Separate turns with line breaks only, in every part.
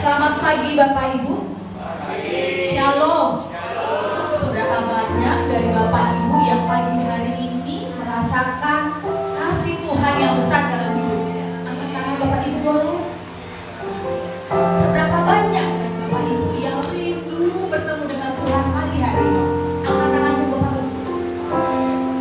Selamat pagi Bapak Ibu. Shalom. Seberapa banyak dari Bapak Ibu yang pagi hari ini merasakan kasih Tuhan yang besar dalam hidupnya? Angkat tangan Bapak Ibu boleh? Seberapa banyak dari Bapak Ibu yang rindu bertemu dengan Tuhan pagi hari ini? Angkat tangannya Bapak Ibu.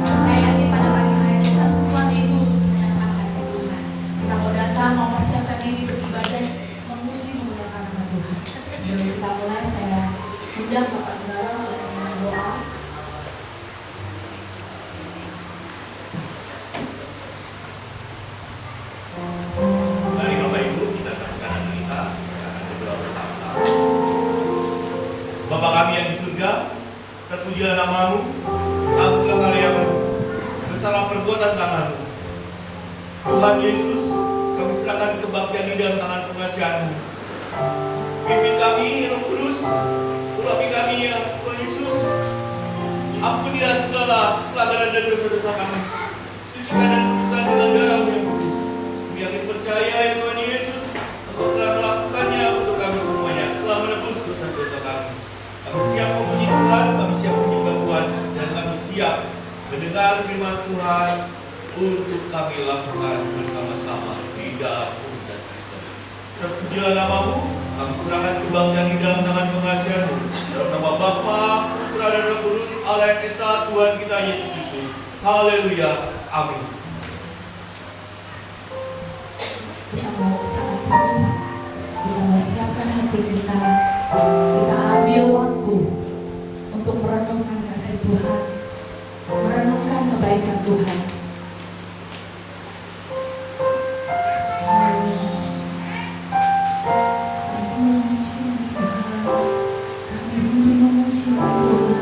Saya yakin pada pagi hari ini kita semua rindu menyenangkan hati Tuhan. Kita mau datang, mau mempersiapkan diri beribadah, memuji memuliakan nama Tuhan. Sebelum kita mulai, saya undang Bapak Gembala untuk doa.
Mari Bapak Ibu kita satukan hati kita akan berdoa bersama-sama. Bapa kami yang di surga, terpujilah nama-Mu, agunglah karya-Mu, besarlah perbuatan tangan-Mu. Tuhan Yesus, kami serahkan kebaktian di dalam tangan pengasihan-Mu. Pimpin kami, Roh Kudus, urapi kami ya Tuhan Yesus. Ampunilah segala pelanggaran dan dosa-dosa kami. Sucikan dan kuduskan dengan darah-Mu yang kudus. Kami percaya ya Tuhan Yesus, Engkau telah melakukannya untuk kami semuanya, telah menebus dosa-dosa kami. Kami siap memuji Tuhan, kami siap menyembah Tuhan, dan kami siap mendengar firman Tuhan untuk kami lakukan bersama-sama di dalam komunitas Kristen. Terpujilah nama-Mu, kami serahkan kebaktian di dalam tangan pengasihan-Mu. Dalam nama Bapa, Putra dan Roh Kudus, Allah yang Esa, Tuhan kita Yesus Kristus. Haleluya. Amin.
Kita mau saat ini, kita mau siapkan hati kita ambil waktu untuk merenungkan kasih Tuhan, merenungkan kebaikan Tuhan. Kami memuji Tuhan, kami rindu memuji Tuhan.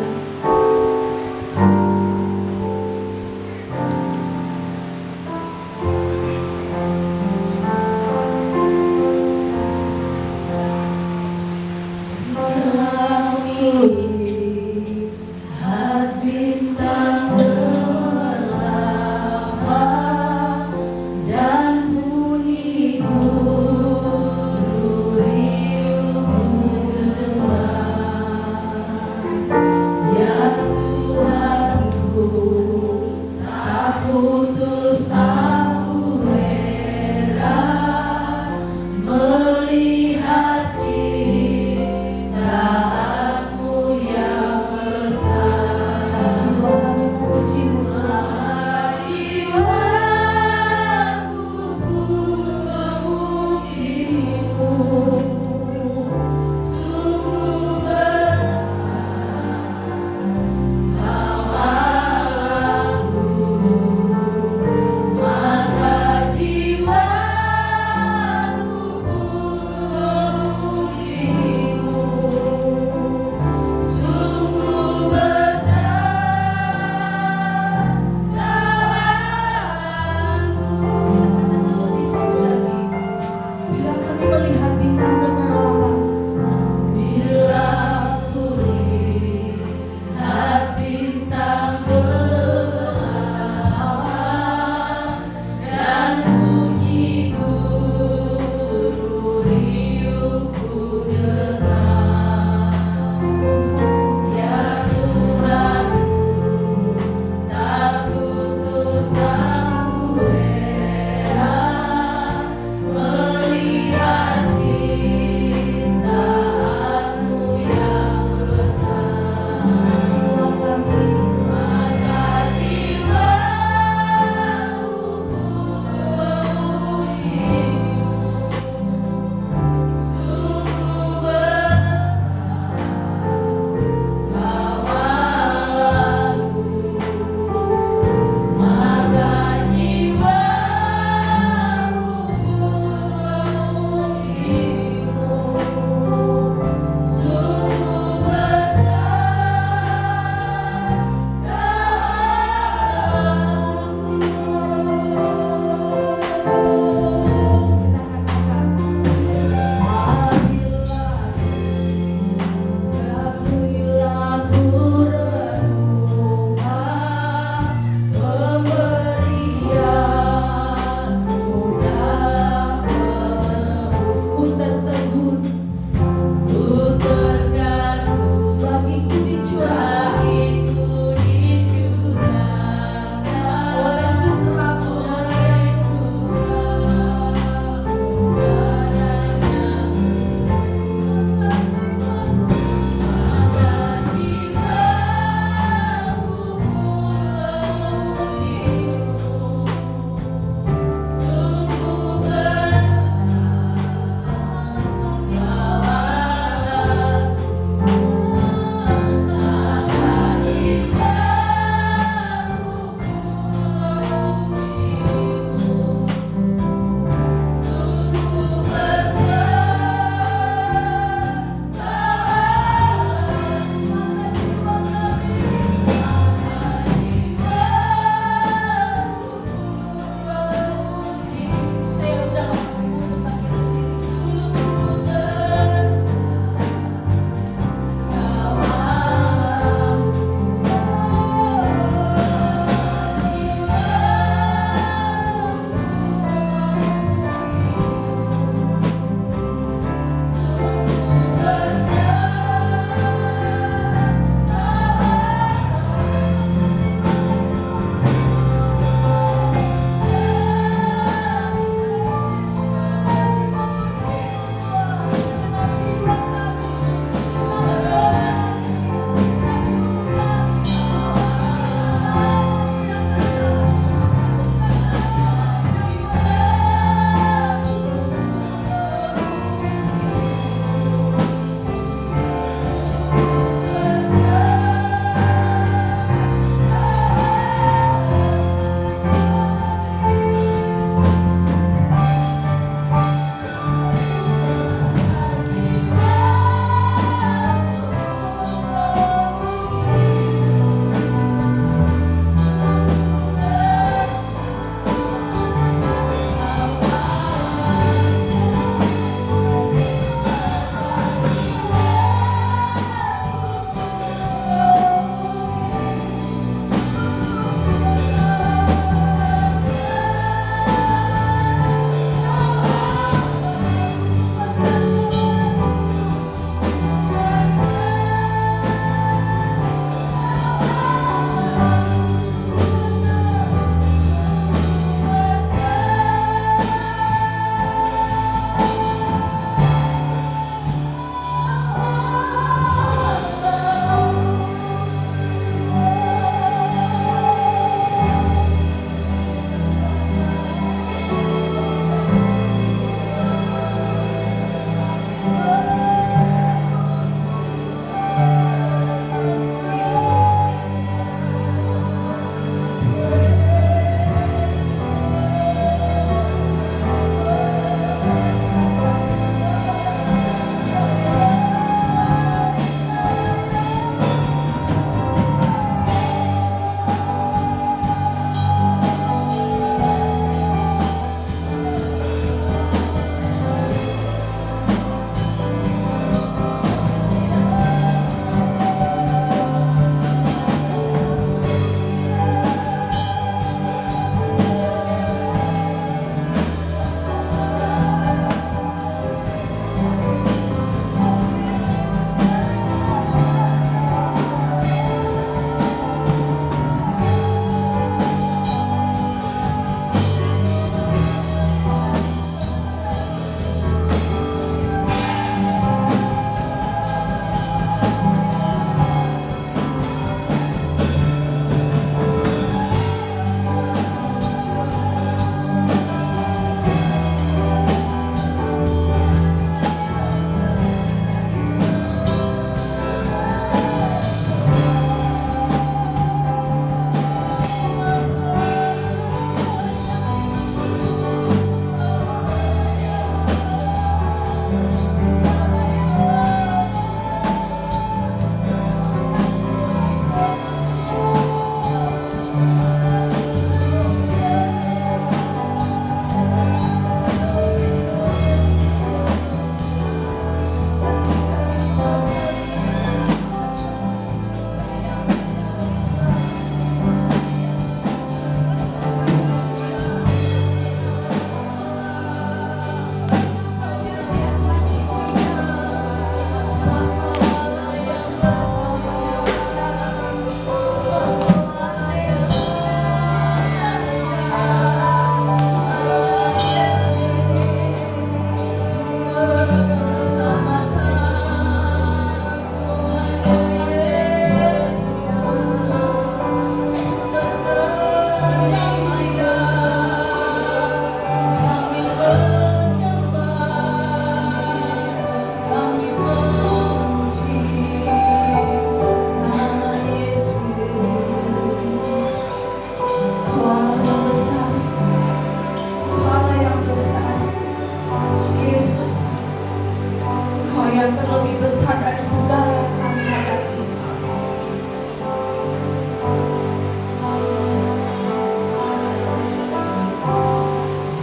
yang terlebih besar dari segala yang kami hadapi.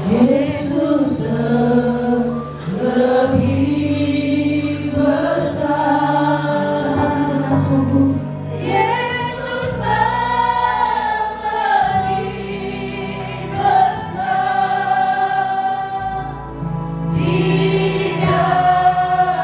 Yesus lebih besar. Katakan dengan sungguh, Yesus lebih besar di dalamku.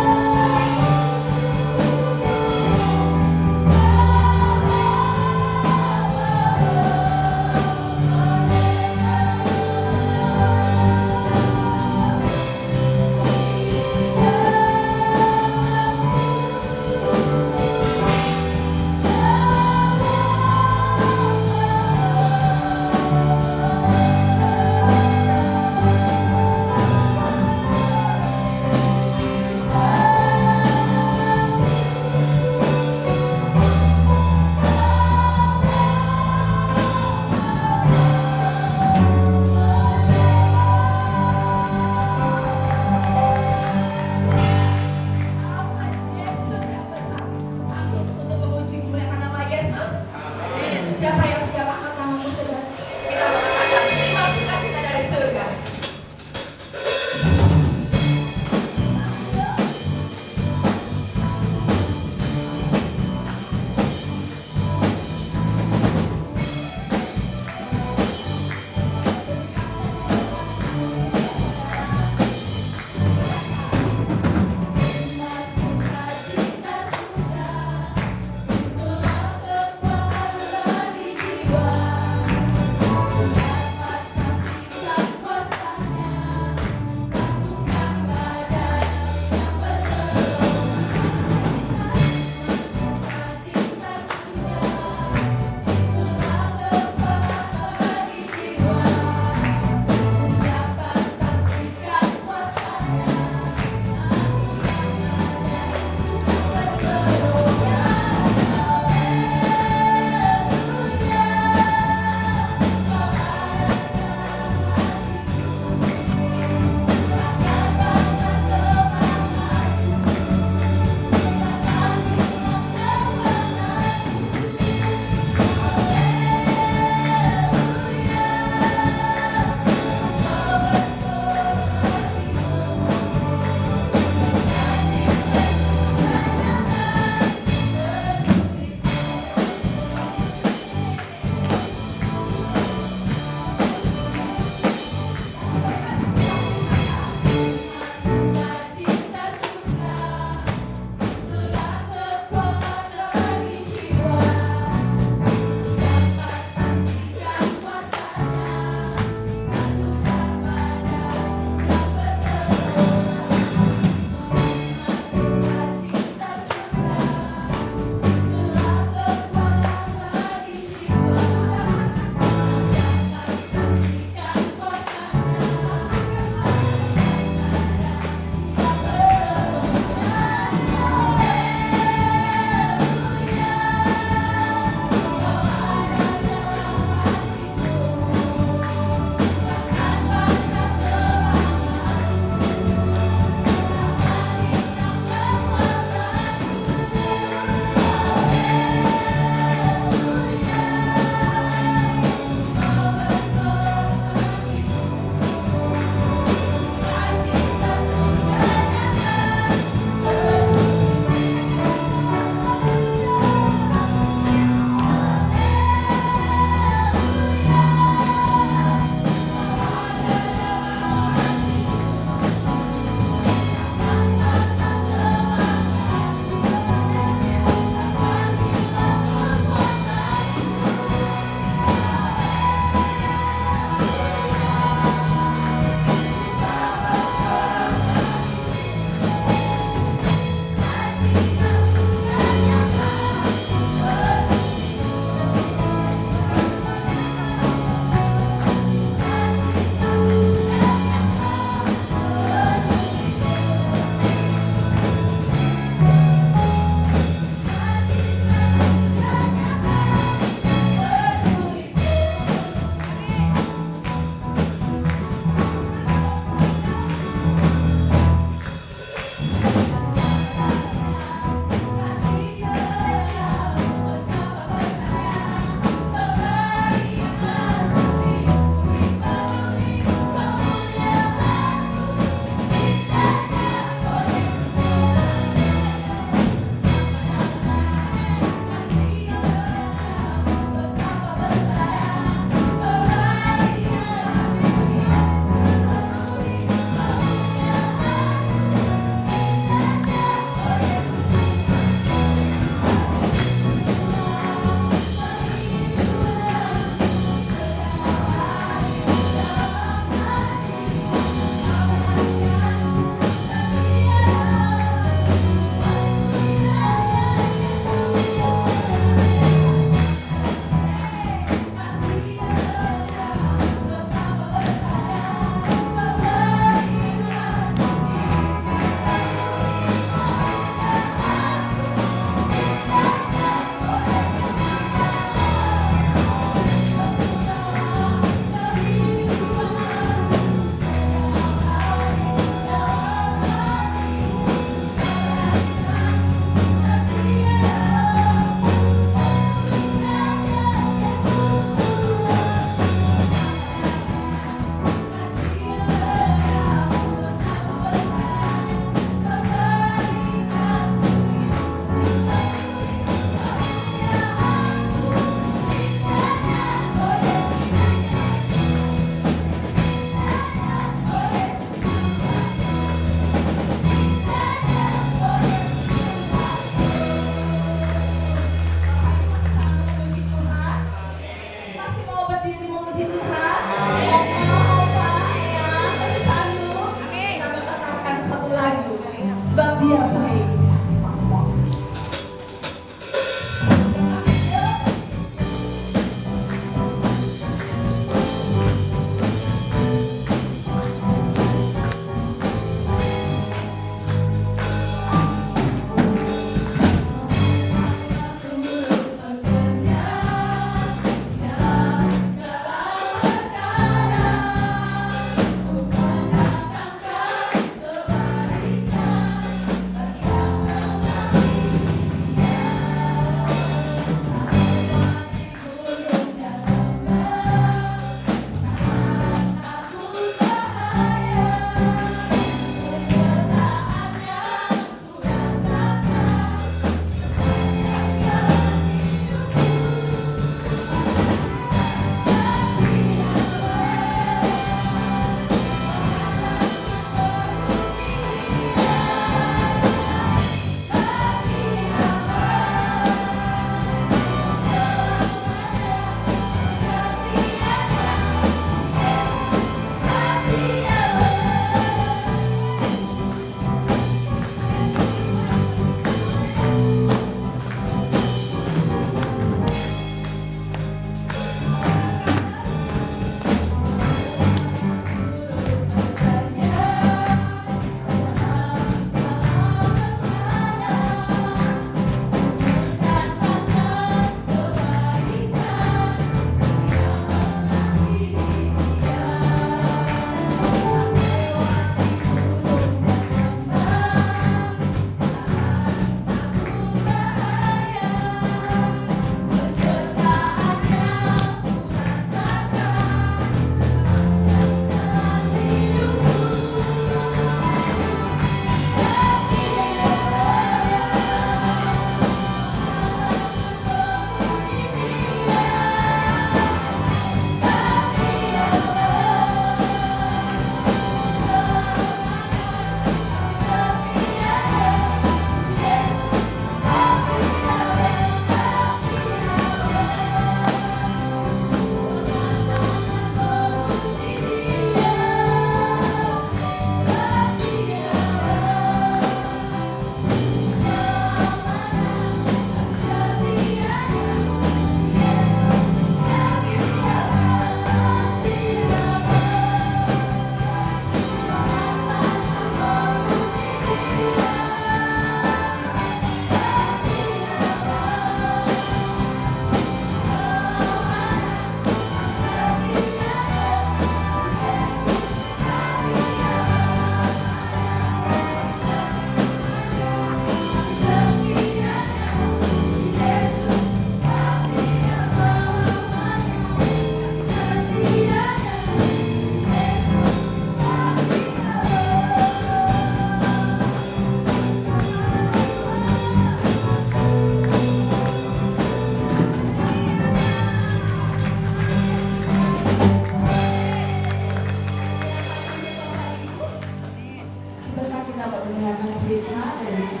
mendengarkan cerita dari Kak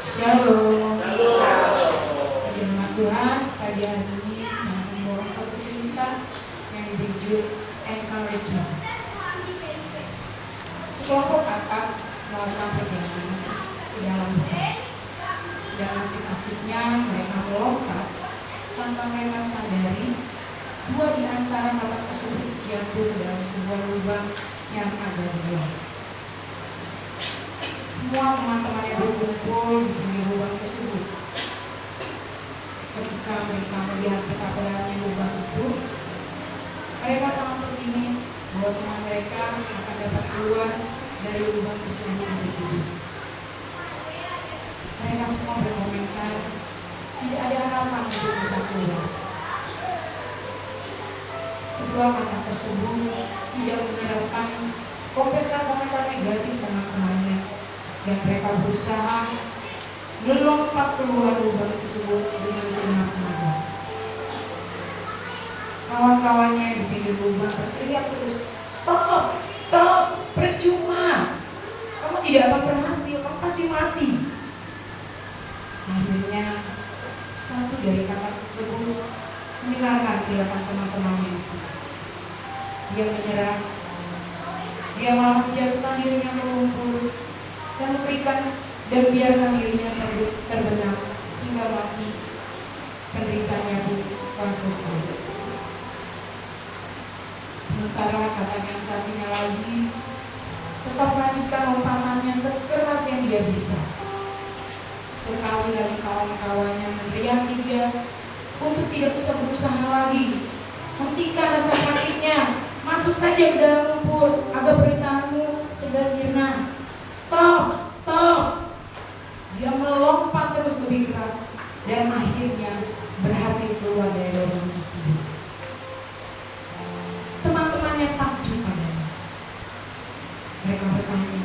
Shalom. Jemaat Tuhan, pagi hari ini saya membawa satu cerita yang berjudul Encourager. Sekelompok kakak melakukan perjalanan ke dalam hutan. Sedang asik-asiknya mereka melompat, tanpa mereka sadari dua di antara kakak tersebut jatuh dalam sebuah lubang yang ada di luar. Semua teman-temannya berkumpul di lubang tersebut. Ketika mereka melihat betapa dalamnya lubang itu, mereka sangat pesimis bahwa teman mereka akan dapat keluar dari lubang tersebut lebih hidup. Mereka semua berkomentar, tidak ada harapan untuk bisa keluar. Kedua kakak tersebut tidak menyerahkan komentar-komentar negatif teman-temannya, dan mereka berusaha melompat keluar lubang tersebut dengan segenap tenaga. Kawan-kawannya di pinggir lubang berteriak terus, "Stop, stop, percuma. Kamu tidak akan berhasil, kamu pasti mati." Akhirnya satu dari kakak tersebut mendengarkan tindakan teman-temannya itu. Dia menyerah. Dia malah menjatuhkan dirinya ke lumpur dan biarkan dirinya terbenam hingga mati. Penderitaannya pun telah selesai. Sementara kakak yang satunya lagi tetap melanjutkan lompatannya sekeras yang dia bisa. Sekali lagi kawan-kawannya meneriaki dia untuk tidak usah berusaha lagi. Hentikan rasa sakitnya, masuk saja ke dalam lumpur agar penderitaanmu segera sirna. Stop, stop. Dia melompat terus lebih keras dan akhirnya berhasil keluar dari lubang tersebut. Teman-temannya takjub padanya. Mereka bertanya,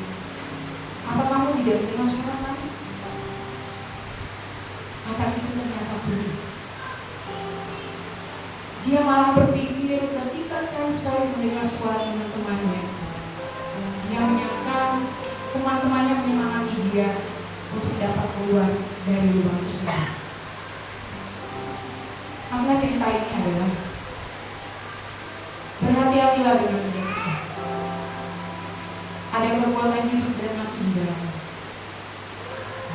"Apa kamu tidak mendengar suara kami?" Kata itu ternyata benar. Dia malah berpikir ketika saya mendengar suara teman-temannya, dia menyangka teman-temannya menyemangati dia untuk dapat keluar dari lubang tersebut. Makna cerita ini adalah berhati-hatilah dengan mereka. Ada kekuatan hidup dan mati di dalamnya.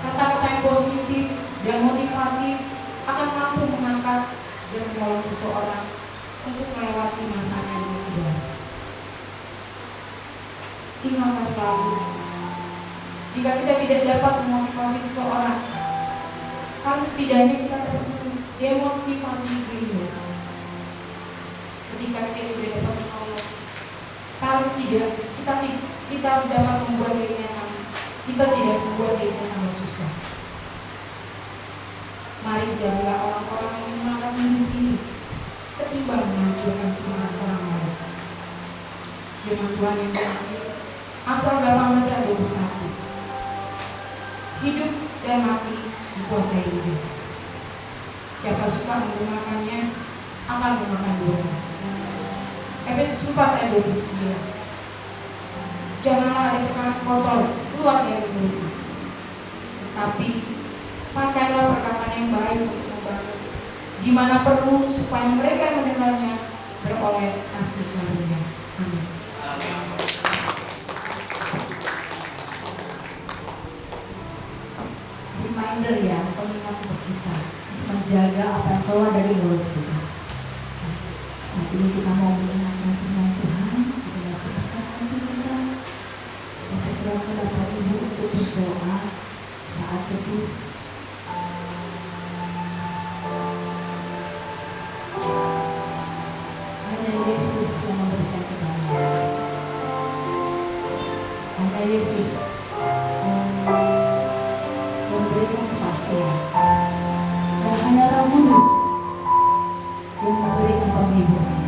Kata-kata yang positif dan motivatif akan mampu mengangkat dan menolong seseorang untuk melewati masa yang tidak. Ingatlah selalu, jika kita tidak dapat memotivasi seseorang, kan setidaknya kita perlu demotivasi diri. Ketika kita tidak dapat menolong, kalau tidak kita dapat membuat dirinya nyaman, kita tidak membuat dirinya tambah susah. Mari jadilah orang-orang yang menyemangati hidup ini ketimbang menghancurkan semangat orang lain. Firman Tuhan yang terakhir, Amsal 18 ayat 21. Hidup dan mati dikuasai dia. Siapa suka menggunakannya akan memakan buahnya. Efesus 4 ayat 29. Janganlah ada perkataan kotor keluar dari mulutmu, tetapi pakailah perkataan yang baik untuk membangun, di mana perlu, supaya mereka yang mendengarnya beroleh kasih karunia. Amin. Reminder ya, pengingat untuk kita untuk menjaga apa yang keluar dari mulut kita. Saat ini kita mau mendengarkan firman Tuhan, kita siapkan hati kita. Saya persilakan Bapak Ibu untuk berdoa saat teduh. Hanya Yesus yang memberikan kedamaian. Hanya Yesus memberikan kepastian. Dan hanya Roh Kudus yang memberikan penghiburan.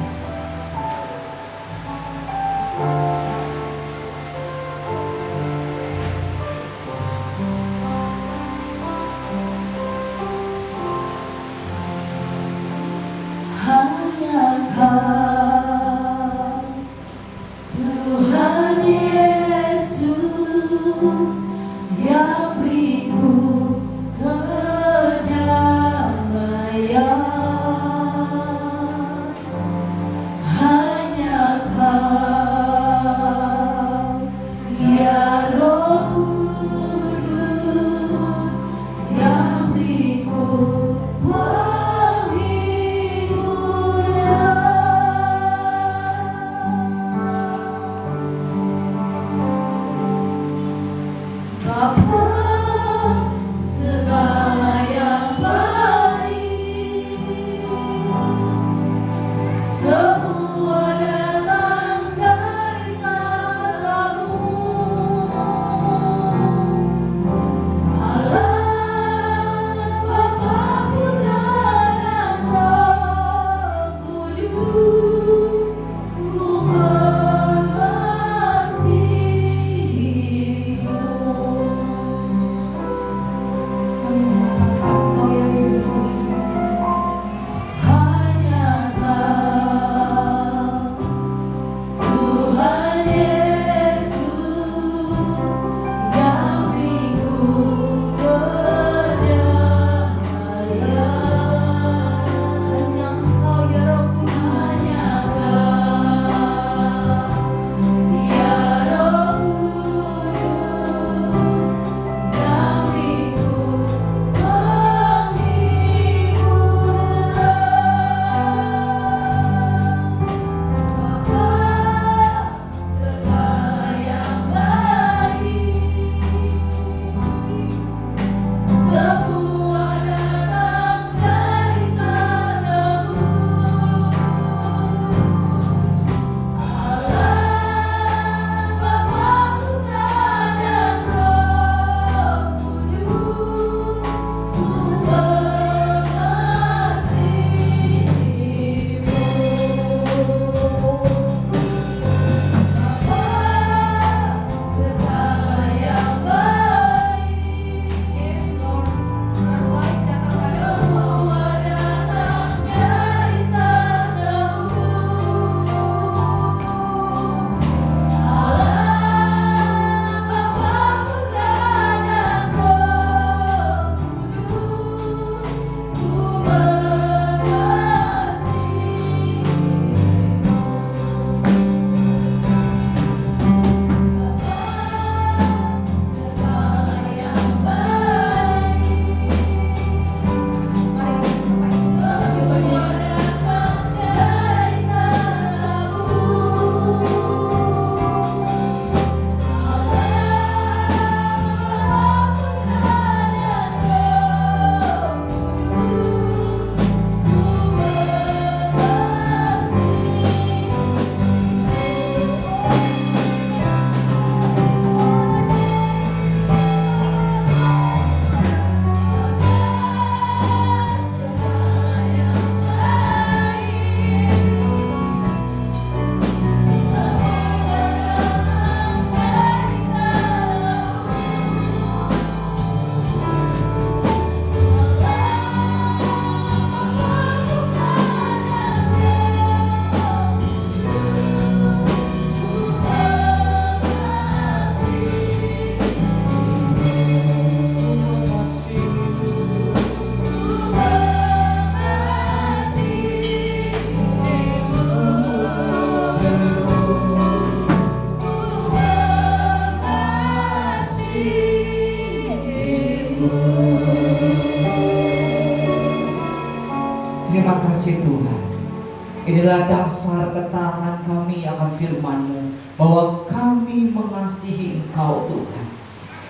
Hanya Kau
kasih Tuhan. Inilah dasar ketaatan kami akan firman-Mu, bahwa kami mengasihi Engkau Tuhan.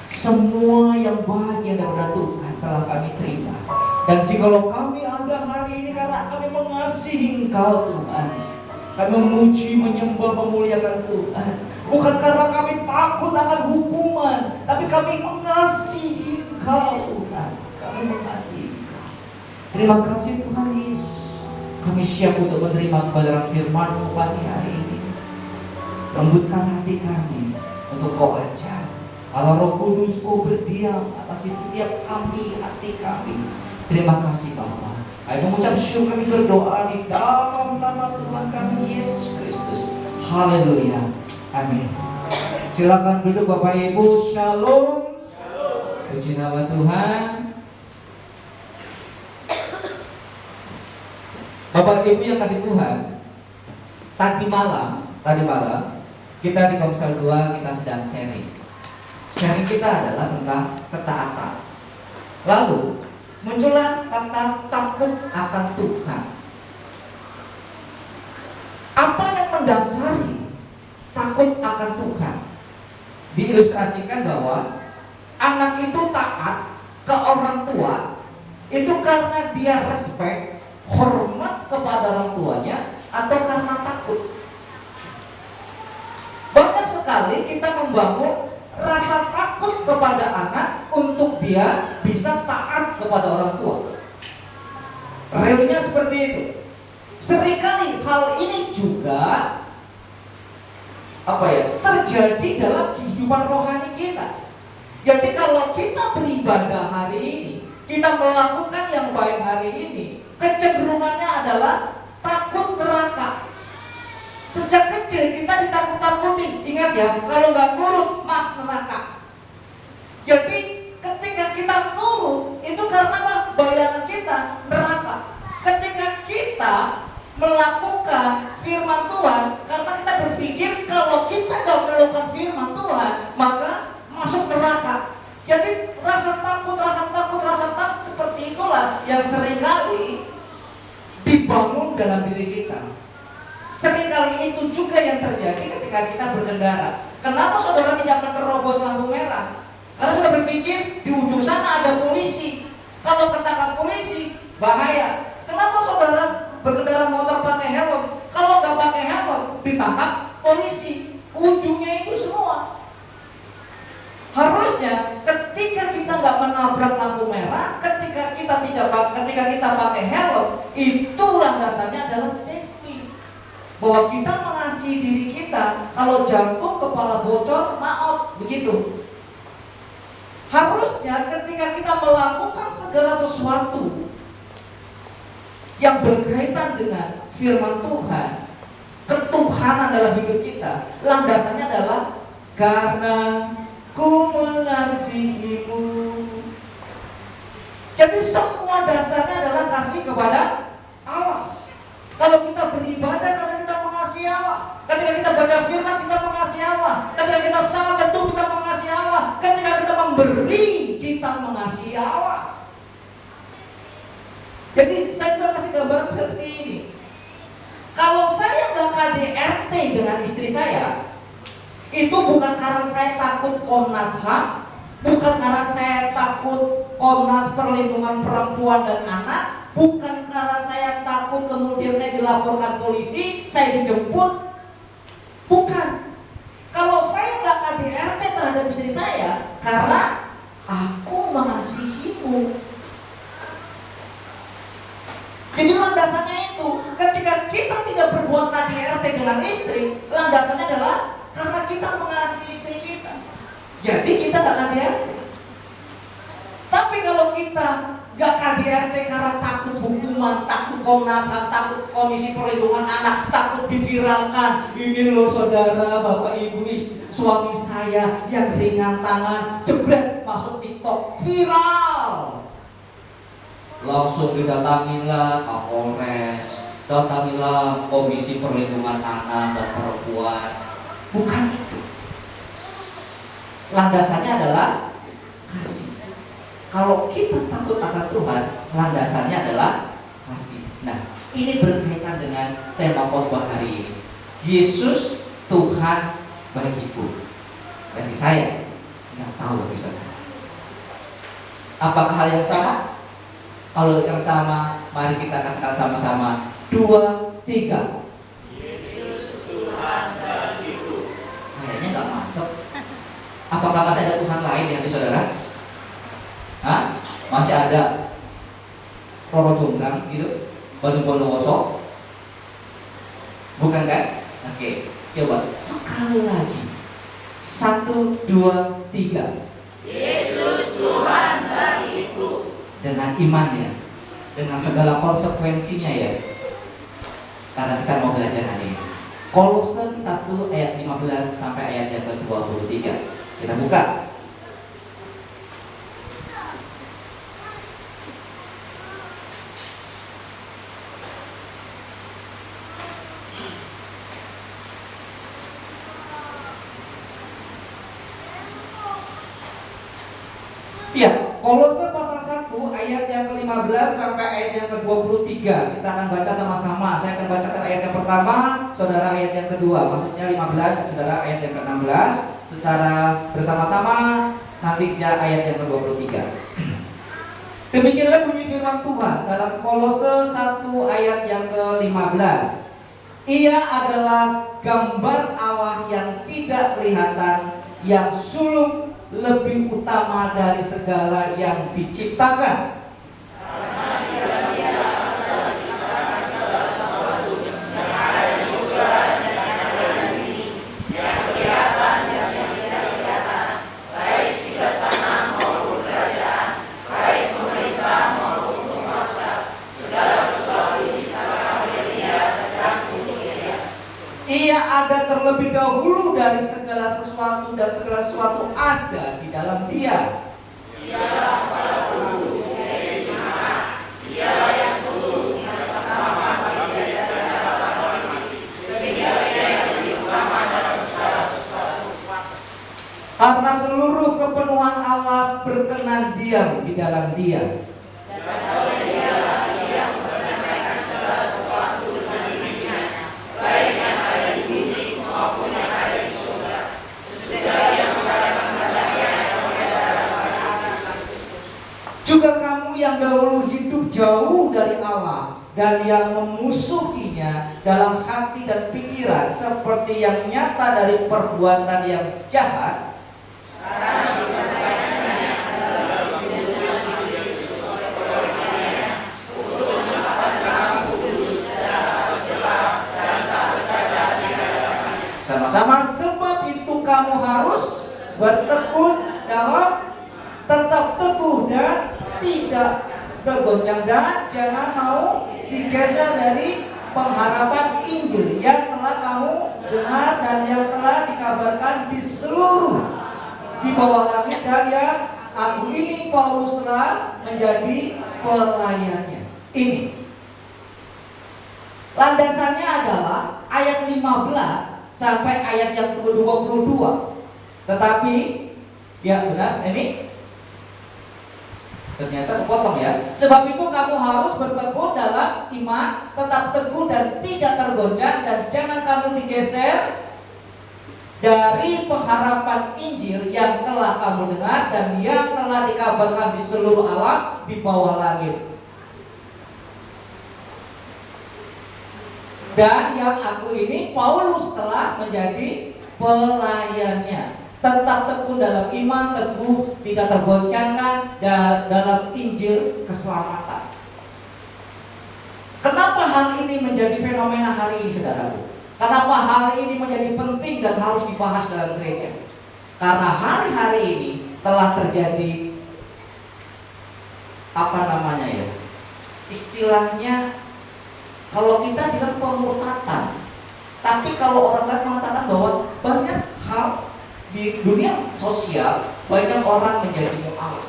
Semua yang baik yang daripada Tuhan telah kami terima. Dan jikalau kami ada hari ini karena kami mengasihi Engkau Tuhan, kami memuji, menyembah, memuliakan Tuhan, bukan karena kami takut akan hukuman, tapi kami mengasihi Engkau Tuhan. Kami mengasihi Engkau. Terima kasih Tuhan Yesus. Kami siap untuk menerima kebenaran firman-Mu pagi hari ini. Lembutkan hati kami untuk Kau ajar. Allah Roh Kudus, Kau berdiam atas setiap kami, hati kami. Terima kasih Bapa. Ayo mengucap syukur, kami berdoa di dalam nama Tuhan kami Yesus Kristus. Haleluya. Amin. Silakan duduk Bapak Ibu. Shalom. Puji nama Tuhan. Bapak Ibu yang kasih Tuhan, tadi malam kita di Komsel 2 kita sedang sharing. Sharing kita adalah tentang ketaatan. Lalu muncullah kata takut akan Tuhan. Apa yang mendasari takut akan Tuhan? Diilustrasikan bahwa anak itu taat ke orang tua itu karena dia respect, hormat kepada orang tuanya, atau karena takut. Banyak sekali kita membangun rasa takut kepada anak untuk dia bisa taat kepada orang tua. Realnya seperti itu. Seringkali hal ini juga terjadi dalam kehidupan rohani kita. Jadi kalau kita beribadah hari ini, kita melakukan yang baik hari ini, kecenderungannya adalah takut neraka. Sejak kecil kita ditakut-takutin. Ingat ya, kalau nggak nurut, mas neraka. Jadi ketika kita nurut, itu karena apa? Bayangan kita neraka. Ketika kita melakukan firman Tuhan, karena kita berpikir kalau kita nggak melakukan firman Tuhan, maka masuk neraka. Jadi rasa takut seperti itulah yang seringkali dibangun dalam diri kita. Seringkali itu juga yang terjadi ketika kita berkendara. Kenapa saudara tidak menerobos lampu merah? Karena sudah berpikir di ujung sana ada polisi. Kalau ketangkap polisi bahaya. Kenapa saudara berkendara motor pakai helm? Kalau nggak pakai helm ditangkap polisi. Ujungnya itu semua. Harusnya ketika kita nggak menabrak lampu merah, ketika kita pakai helm, itu landasannya adalah safety. Bahwa kita mengasihi diri kita, kalau jatuh kepala bocor, maut, begitu. Harusnya ketika kita melakukan segala sesuatu yang berkaitan dengan firman Tuhan, ketuhanan dalam hidup kita, landasannya adalah karena Ku mengasihimu. Jadi semua dasarnya adalah kasih kepada Allah. Kalau kita beribadah karena kita mengasihi Allah, ketika kita baca firman kita mengasihi Allah, ketika kita salat teduh kita mengasihi Allah, ketika kita memberi kita mengasihi Allah. Jadi saya juga kasih gambar seperti ini. Kalau saya nggak KDRT dengan istri saya, itu bukan karena saya takut Komnas HAM, bukan karena saya takut Komnas Perlindungan Perempuan dan Anak, bukan karena saya takut kemudian saya dilaporkan polisi, saya dijemput. Bukan. Kalau saya nggak KDRT terhadap istri saya, karena aku mengasihimu. Jadi landasannya itu, ketika kita tidak berbuat KDRT dengan istri, landasannya adalah karena kita mengasihi istri kita. Jadi kita gak KDRT. Tapi kalau kita gak KDRT karena takut hukuman, takut Komnas HAM, takut Komisi Perlindungan Anak, takut diviralkan, ini loh saudara, bapak ibu, suami saya yang ringan tangan, jebret masuk TikTok, viral. Langsung didatangilah Kapolres, datangilah Komisi Perlindungan Anak dan Perempuan. Bukan itu. Landasannya adalah kasih. Kalau kita takut akan Tuhan, landasannya adalah kasih. Nah, Ini berkaitan dengan tema khotbah hari ini. Yesus Tuhan bagiku. Bagi saya, nggak tahu bagi saudara. Apakah hal yang sama? Kalau yang sama, mari kita katakan sama-sama. 2, 3.
Yesus Tuhan bagiku.
Kayaknya nggak mantep. Apakah masih ada Tuhan lain di hati saudara? Hah? Masih ada Roro Jonggrang gitu? Bandung Bondowoso? Bukan kan? Oke, coba sekali lagi. 1, 2, 3.
Yesus Tuhan bagiku.
Dengan imannya, dengan segala konsekuensinya ya. Karena kita mau belajar hari ini. Kolose 1 ayat 15 sampai ayat yang ke-23. Kita buka. Ya, Kolose pasal 1 ayat yang ke-15 sampai ayat yang ke-23. Kita akan baca sama-sama. Saya akan bacakan ayat yang pertama, saudara ayat yang kedua. Maksudnya 15, saudara ayat yang ke-16. Secara bersama-sama nanti ayat yang ke-23. Demikianlah bunyi firman Tuhan dalam Kolose 1 ayat yang ke-15. Ia adalah gambar Allah yang tidak kelihatan, yang sulung lebih utama dari segala yang diciptakan. Ia ada terlebih dahulu dari segala sesuatu, dan segala sesuatu ada di dalam Dia.
Dialah pada dulu, yaitu Jemaat. Dialah yang sulung, yang pertama bagi dari hadapan orang mati, sehingga Ia yang lebih utama dalam segala sesuatu.
Karena seluruh kepenuhan Allah berkenan diam di dalam Dia.
Dan oleh Dialah Dia memperkenalkan segala sesuatu dengan dirinya, baik yang ada di bumi maupun yang ada di surga. Segala yang mengadakan badannya yang mengendarai
Juga kamu yang dahulu hidup jauh dari Allah dan yang memusuhinya dalam hati dan pikiran, seperti yang nyata dari perbuatan yang jahat, sama-sama. Sebab itu kamu harus bertekun dalam, tetap teguh dan tidak tergoncang, dan jangan mau digeser dari pengharapan Injil yang telah kamu dengar dan yang telah dikabarkan di seluruh di bawah langit, dan yang aku ini Paulus telah menjadi pelayannya. Ini landasannya adalah ayat 15 sampai ayat yang ke-22. Tetapi ya benar, ini ternyata kepotong ya. Sebab itu kamu harus bertekun dalam iman, tetap teguh dan tidak tergoncang, dan jangan kamu digeser dari pengharapan Injil yang telah kamu dengar dan yang telah dikabarkan di seluruh alam di bawah langit. Dan yang aku ini Paulus telah menjadi pelayannya. Tetap tekun dalam iman, teguh, tidak tergoncangkan, dan dalam Injil keselamatan. Kenapa hal ini menjadi fenomena hari ini, saudaraku? Kenapa hari ini menjadi penting dan harus dibahas dalam gereja? Karena hari-hari ini telah terjadi istilahnya kalau kita bilang pemurtatan, tapi kalau orang lain mengatakan bahwa banyak hal di dunia sosial banyak orang menjadi mu'alaf.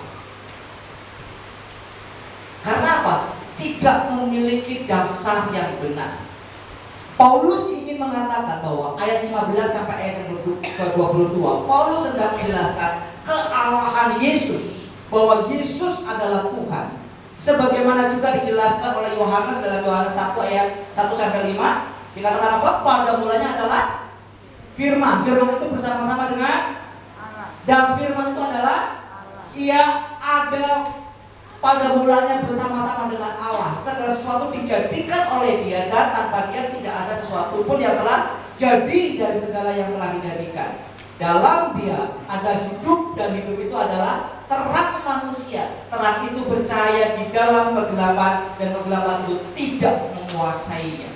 Karena apa? Tidak memiliki dasar yang benar. Paulus ingin mengatakan bahwa ayat 15 sampai ayat yang ke-22, Paulus sedang menjelaskan kealahan Yesus, bahwa Yesus adalah Tuhan, Sebagaimana juga dijelaskan oleh Yohanes dalam Yohanes 1 ayat 1-5, dikatakan apa? Pada mulanya adalah firman. Firman itu bersama-sama dengan
Allah.
dan firman itu adalah
Allah.
ia ada pada mulanya bersama-sama dengan Allah. Segala sesuatu dijadikan oleh Dia, dan tanpa Dia tidak ada sesuatu pun yang telah jadi dari segala yang telah dijadikan. Dalam Dia ada hidup, dan hidup itu adalah terang manusia. Terang itu bercahaya di dalam kegelapan, dan kegelapan itu tidak menguasainya.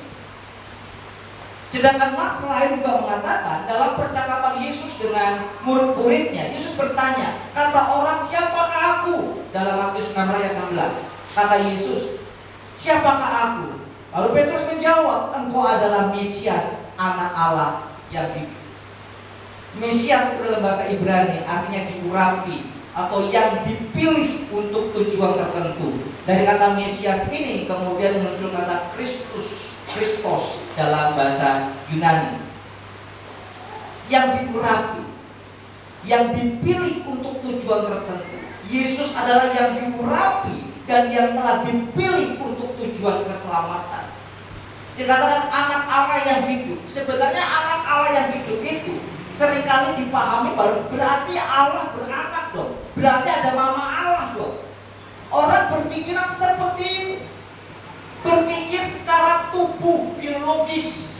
Sedangkan Mats lain juga mengatakan dalam percakapan Yesus dengan murid-muridnya, Yesus bertanya, kata orang, siapakah aku? Dalam Matius 6 ayat 16, kata Yesus, siapakah aku? Lalu Petrus menjawab, engkau adalah Mesias, anak Allah yang hidup. Mesias dalam bahasa Ibrani artinya diurapi atau yang dipilih untuk tujuan tertentu. Dari kata Mesias ini kemudian muncul kata Kristus dalam bahasa Yunani, yang diurapi, yang dipilih untuk tujuan tertentu. Yesus adalah yang diurapi dan yang telah dipilih untuk tujuan keselamatan. Dikatakan anak Allah yang hidup. Sebenarnya anak Allah yang hidup itu seringkali dipahami baru berarti Allah beranak dong, berarti ada mama Allah dong. Orang berpikiran seperti itu, berpikir secara tubuh biologis.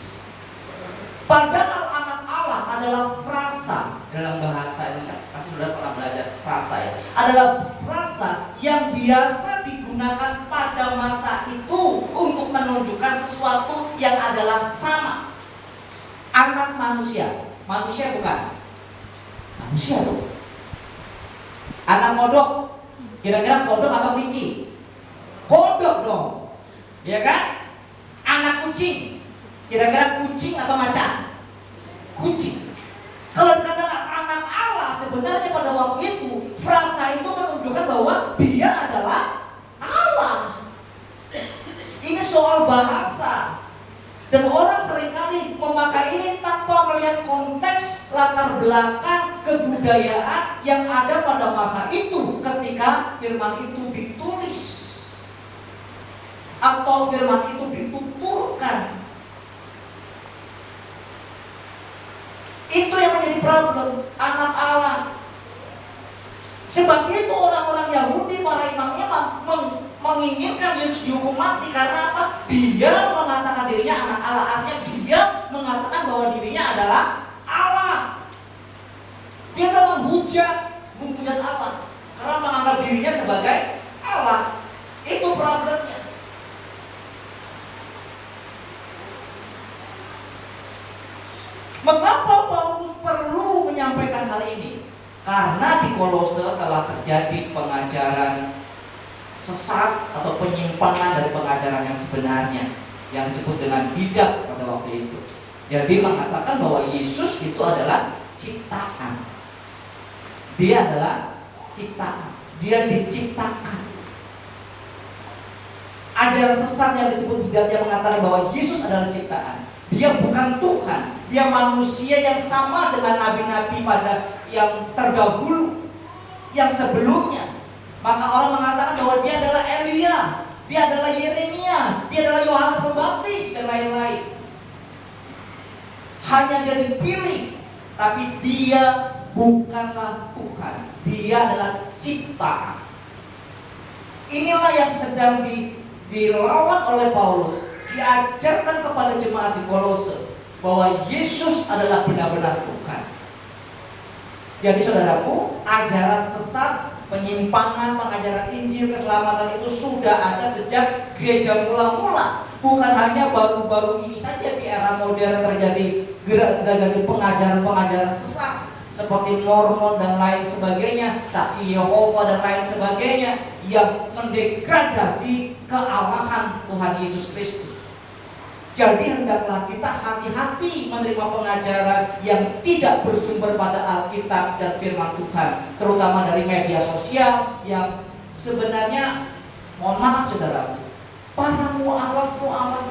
Padahal anak Allah adalah frasa. Dalam bahasa Indonesia pasti sudah pernah belajar frasa ya. Adalah frasa yang biasa digunakan pada masa itu untuk menunjukkan sesuatu yang adalah sama. Anak manusia, manusia bukan? Manusia dong. Anak kodok, kira-kira kodok apa kelinci? Kodok dong. Ya kan? Anak kucing, kira-kira kucing atau macan? Kucing. Kalau dikatakan anak Allah, sebenarnya pada waktu itu frasa itu menunjukkan bahwa Dia adalah Allah. Ini soal bahasa, dan orang seringkali memakai ini tanpa melihat konteks latar belakang kebudayaan yang ada pada masa itu ketika firman itu ditulis atau firman itu dituturkan. Itu yang menjadi problem anak Allah. Sebab itu orang-orang Yahudi, para imamnya menginginkan Yesus dihukum mati. Karena apa? Dia mengatakan dirinya anak Allah. Artinya dia mengatakan bahwa dirinya adalah Allah. Dia telah menghujat Allah karena menganggap dirinya sebagai Allah. Itu problemnya. Mengapa Paulus perlu menyampaikan hal ini? Karena di Kolose telah terjadi pengajaran sesat atau penyimpangan dari pengajaran yang sebenarnya, yang disebut dengan bidat pada waktu itu. Jadi mengatakan bahwa Yesus itu adalah ciptaan. Dia adalah ciptaan. Dia diciptakan. Ajaran sesat yang disebut bidat yang mengatakan bahwa Yesus adalah ciptaan. Dia bukan Tuhan. Dia manusia yang sama dengan nabi-nabi pada yang terdahulu, yang sebelumnya. Maka orang mengatakan bahwa dia adalah Elia, dia adalah Yeremia, dia adalah Yohanes Pembaptis dan lain-lain. Hanya dia dipilih, tapi dia bukanlah Tuhan. Dia adalah ciptaan. Inilah yang sedang dilawan oleh Paulus. Diajarkan kepada jemaat di Kolose bahwa Yesus adalah benar-benar Tuhan. Jadi saudaraku, ajaran sesat, penyimpangan pengajaran Injil keselamatan itu sudah ada sejak gereja mula-mula. Bukan hanya baru-baru ini saja di era modern terjadi pengajaran-pengajaran sesat seperti Mormon dan lain sebagainya, saksi Yehova dan lain sebagainya yang mendegradasi kealahan Tuhan Yesus Kristus. Jadi hendaklah kita hati-hati menerima pengajaran yang tidak bersumber pada Alkitab dan firman Tuhan, terutama dari media sosial yang sebenarnya, mohon maaf saudara, para mu'alaf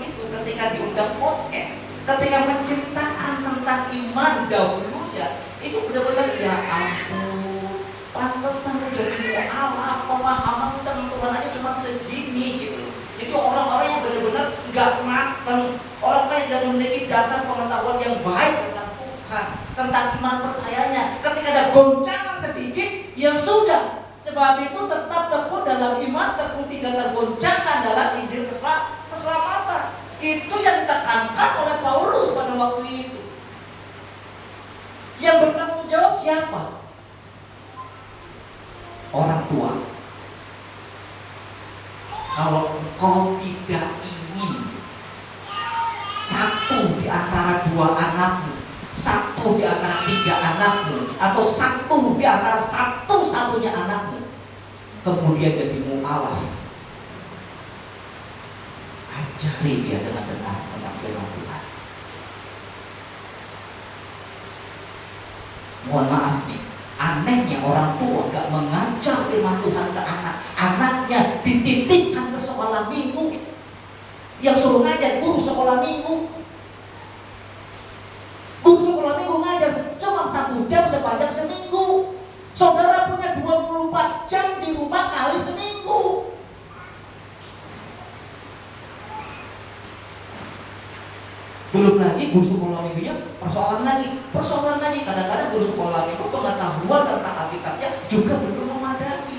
itu ketika diundang podcast, ketika menceritakan tentang iman dahulunya, itu benar-benar ya ampun, pantesan menjadi mu'alaf, pemahaman tentang Tuhan aja cuma segini. Orang kaya tidak memiliki dasar pengetahuan yang baik tentang Tuhan, tentang iman percayanya. Ketika ada goncangan sedikit, ya sudah. Sebab itu tetap tekun dalam iman, tekun tidak tergoncangkan dalam Injil keselamatan. Itu yang ditekankan oleh Paulus pada waktu itu. Yang bertanggung jawab siapa? Orang tua. Kalau engkau tidak ingin satu di antara dua anakmu, satu di antara tiga anakmu, atau satu di antara satu-satunya anakmu kemudian jadi mu'alaf, ajari dia dengan benar tentang firman Tuhan. Mohon maaf nih, anehnya orang tua gak mengajar firman Tuhan ke anak. Anaknya dititipkan ke sekolah minggu, yang suruh ngajar guru sekolah minggu. Guru sekolah minggu ngajar cuma 1 jam sepanjang seminggu. Saudara punya 24 jam di rumah kali seminggu. Belum lagi guru sekolah minggunya persoalan lagi. Kadang-kadang guru sekolah minggu pengetahuan tentang Alkitabnya juga belum memadai.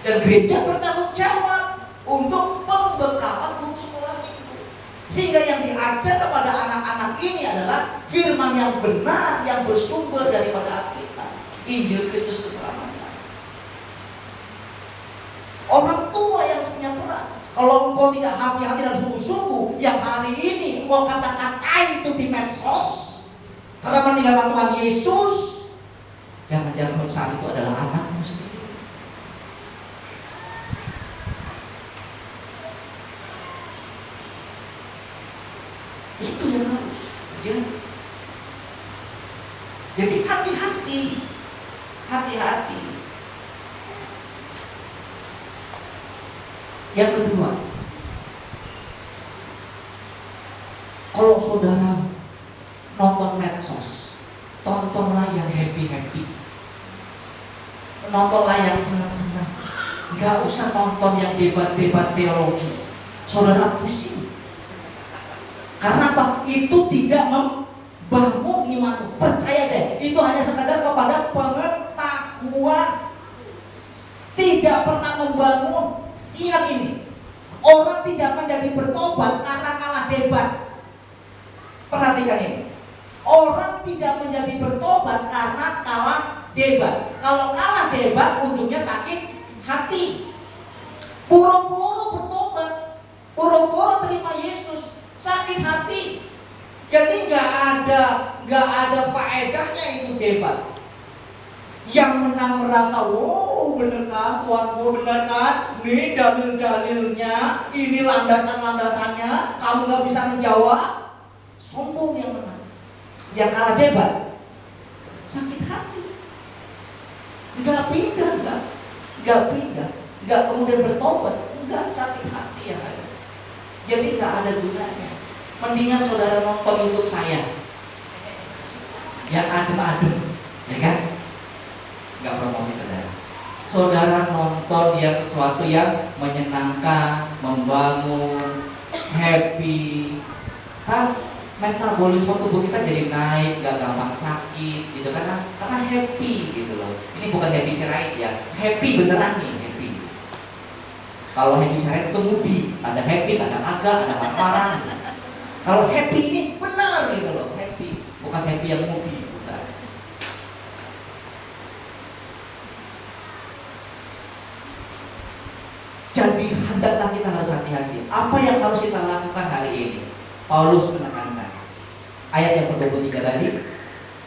Dan gereja bertanggung jawab untuk pembekalan guru sekolah minggu. Sehingga yang diajar kepada anak-anak ini adalah firman yang benar, yang bersumber daripada Alkitab, Injil Kristus keselamatan. Orang tua yang punya peran. Kalau engkau tidak hati-hati dan sungguh-sungguh, yang hari ini engkau kata-katain itu di medsos karena meninggalkan Tuhan Yesus, jangan-jangan saat itu adalah anakmu sendiri. Itu yang harus terjadi. Jadi hati-hati. Yang kedua, kalau saudara nonton medsos, tontonlah yang happy-happy, nontonlah yang senang-senang. Gak usah nonton yang debat-debat teologi. Saudara pusing. Karena apa? Itu tidak membangun imanmu. Percaya deh, itu hanya sekadar kepada pengetahuan, tidak pernah membangun. Ingat ini, orang tidak menjadi bertobat karena kalah debat. Perhatikan ini, orang tidak menjadi bertobat karena kalah debat. Kalau kalah debat, ujungnya sakit hati. Buru-buru bertobat, buru-buru terima Yesus, sakit hati. Jadi nggak ada faedahnya itu debat. Yang menang merasa, wow bener kan Tuhan, bener kan, nih dalil-dalilnya, ini landasan-landasannya, kamu gak bisa menjawab. Sombong yang menang. Yang kalah debat sakit hati, gak pindah, gak kemudian bertobat, gak, sakit hati yang ada. Jadi gak ada gunanya. Mendingan saudara nonton YouTube saya yang adem-adem, ya kan? Gak promosi saudara. Saudara nonton yang sesuatu yang menyenangkan, membangun, happy. Kan metabolisme tubuh kita jadi naik, gak gampang sakit gitu kan? Karena happy gitu loh. Ini bukan happy serait ya, happy beneran nih, happy. Kalau happy serait itu moody, ada happy, ada kagak, ada marah-marah. Kalau happy ini benar gitu loh, happy, bukan happy yang moody. Jadi hendaklah kita harus hati-hati. Apa yang harus kita lakukan hari ini? Paulus menekankan ayat yang ke-23 tadi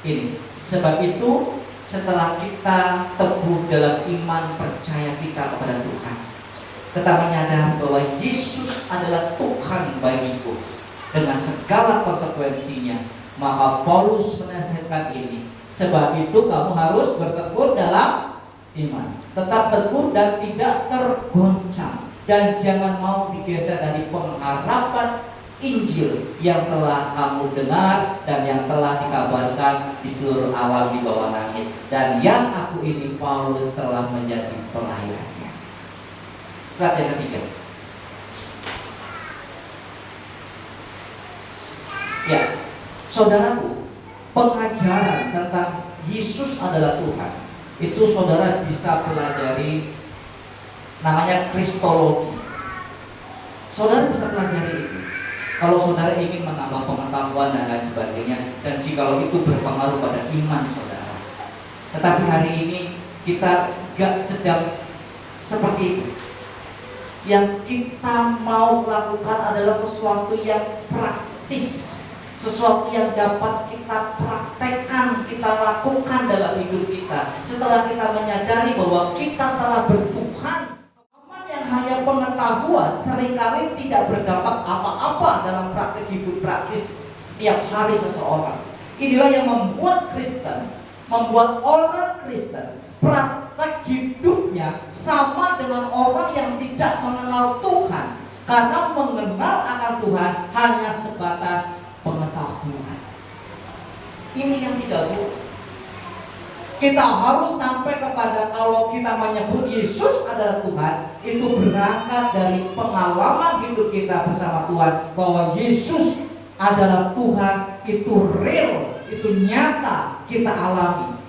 ini. Sebab itu setelah kita teguh dalam iman percaya kita kepada Tuhan, kita menyadari bahwa Yesus adalah Tuhan bagiku dengan segala konsekuensinya, maka Paulus menasihatkan ini. Sebab itu kamu harus bertekun dalam iman, tetap teguh dan tidak tergoncang, dan jangan mau digeser dari pengharapan Injil yang telah kamu dengar dan yang telah dikabarkan di seluruh alam di bawah langit, dan yang aku ini Paulus telah menjadi pelayannya. Slide yang ketiga. Ya, saudaraku, pengajaran tentang Yesus adalah Tuhan itu saudara bisa pelajari, namanya kristologi. Saudara bisa pelajari itu kalau saudara ingin menambah pengetahuan dan lain sebagainya, dan jikalau itu berpengaruh pada iman saudara. Tetapi hari ini kita gak sedang seperti itu. Yang kita mau lakukan adalah sesuatu yang praktis, sesuatu yang dapat kita praktekkan, kita lakukan dalam hidup kita. Setelah kita menyadari bahwa kita telah bertuhan. Aman yang hanya pengetahuan seringkali tidak berdampak apa-apa dalam praktik hidup praktis setiap hari seseorang. Inilah yang membuat Kristen, membuat orang Kristen praktek hidupnya sama dengan orang yang tidak mengenal Tuhan, karena mengenal akan Tuhan hanya sebatas pengetahuan. Ini yang tidak boleh. Kita harus sampai kepada, kalau kita menyebut Yesus adalah Tuhan, itu berangkat dari pengalaman hidup kita bersama Tuhan, bahwa Yesus adalah Tuhan, itu real, itu nyata kita alami.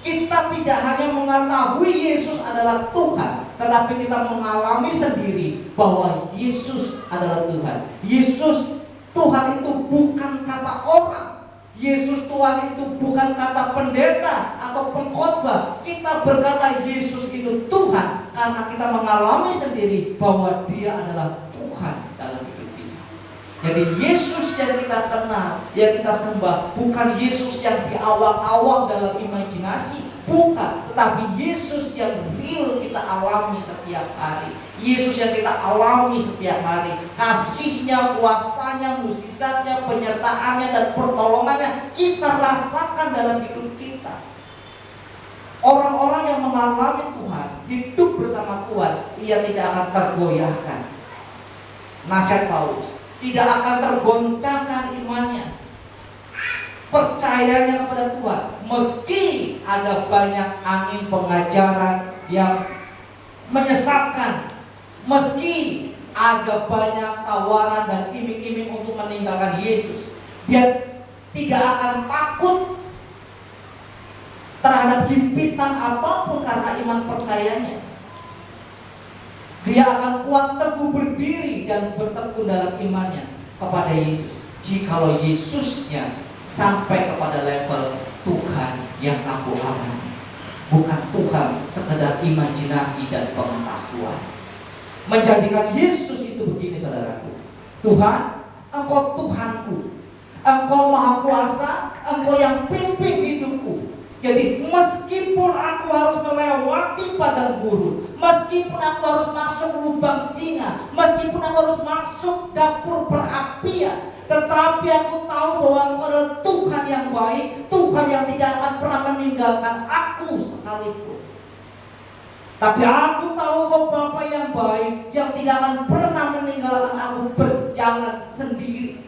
Kita tidak hanya mengetahui Yesus adalah Tuhan, tetapi kita mengalami sendiri bahwa Yesus adalah Tuhan. Yesus Tuhan itu bukan kata orang. Yesus Tuhan itu bukan kata pendeta atau pengkhotbah. Kita berkata Yesus itu Tuhan karena kita mengalami sendiri bahwa Dia adalah Tuhan dalam hidup kita. Jadi Yesus yang kita kenal, yang kita sembah, bukan Yesus yang diawang-awang dalam imajinasi, bukan, tetapi Yesus yang real kita alami setiap hari. Yesus yang kita alami setiap hari, kasih-Nya, kuasa-Nya, mukjizat-Nya, penyertaannya dan pertolongannya kita rasakan dalam hidup kita. Orang-orang yang mengalami Tuhan, hidup bersama Tuhan, ia tidak akan tergoyahkan. Nasihat Paulus, tidak akan tergoncangkan imannya, percayanya kepada Tuhan, meski ada banyak angin pengajaran yang menyesatkan, meski ada banyak tawaran dan iming-iming untuk meninggalkan Yesus. Dia tidak akan takut terhadap himpitan apapun karena iman percayanya. Dia akan kuat teguh berdiri dan bertekun dalam imannya kepada Yesus. Jikalau Yesusnya sampai kepada level Tuhan yang aku alami, bukan Tuhan sekedar imajinasi dan pengetahuan. Menjadikan Yesus itu begini saudaraku, Tuhan, Engkau Tuhanku, Engkau Maha Kuasa, Engkau yang pimpin hidupku. Jadi meskipun aku harus melewati padang gurun, meskipun aku harus masuk lubang singa, meskipun aku harus masuk dapur perapian, tetapi aku tahu bahwa Engkau adalah Tuhan yang baik, Tuhan yang tidak akan pernah meninggalkan aku sekalipun. Tapi aku tahu Engkau Bapa yang baik, yang tidak akan pernah meninggalkan aku berjalan sendiri.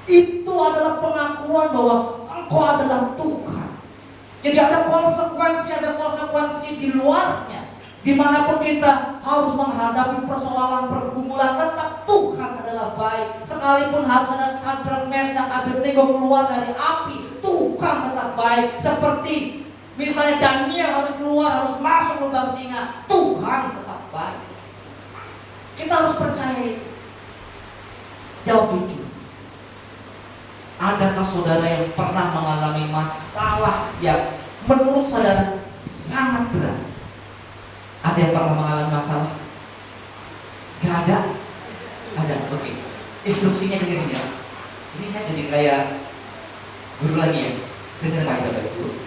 Itu adalah pengakuan bahwa Engkau adalah Tuhan. Jadi ada konsekuensi di luarnya. Dimanapun kita harus menghadapi persoalan pergumulan, tetap Tuhan adalah baik. Sekalipun harus ada Sadrak, Mesak, Abednego keluar dari api, Tuhan tetap baik. Seperti misalnya Daniel harus keluar, harus masuk lubang singa, Tuhan tetap baik. Kita harus percaya itu. Jawab jujur. Adakah saudara yang pernah mengalami masalah yang menurut saudara sangat berat? Ada yang pernah mengalami masalah? Gak ada? Ada, oke. Instruksinya begini ya. Ini saya jadi kayak guru lagi ya. Dengar baik-baik guru.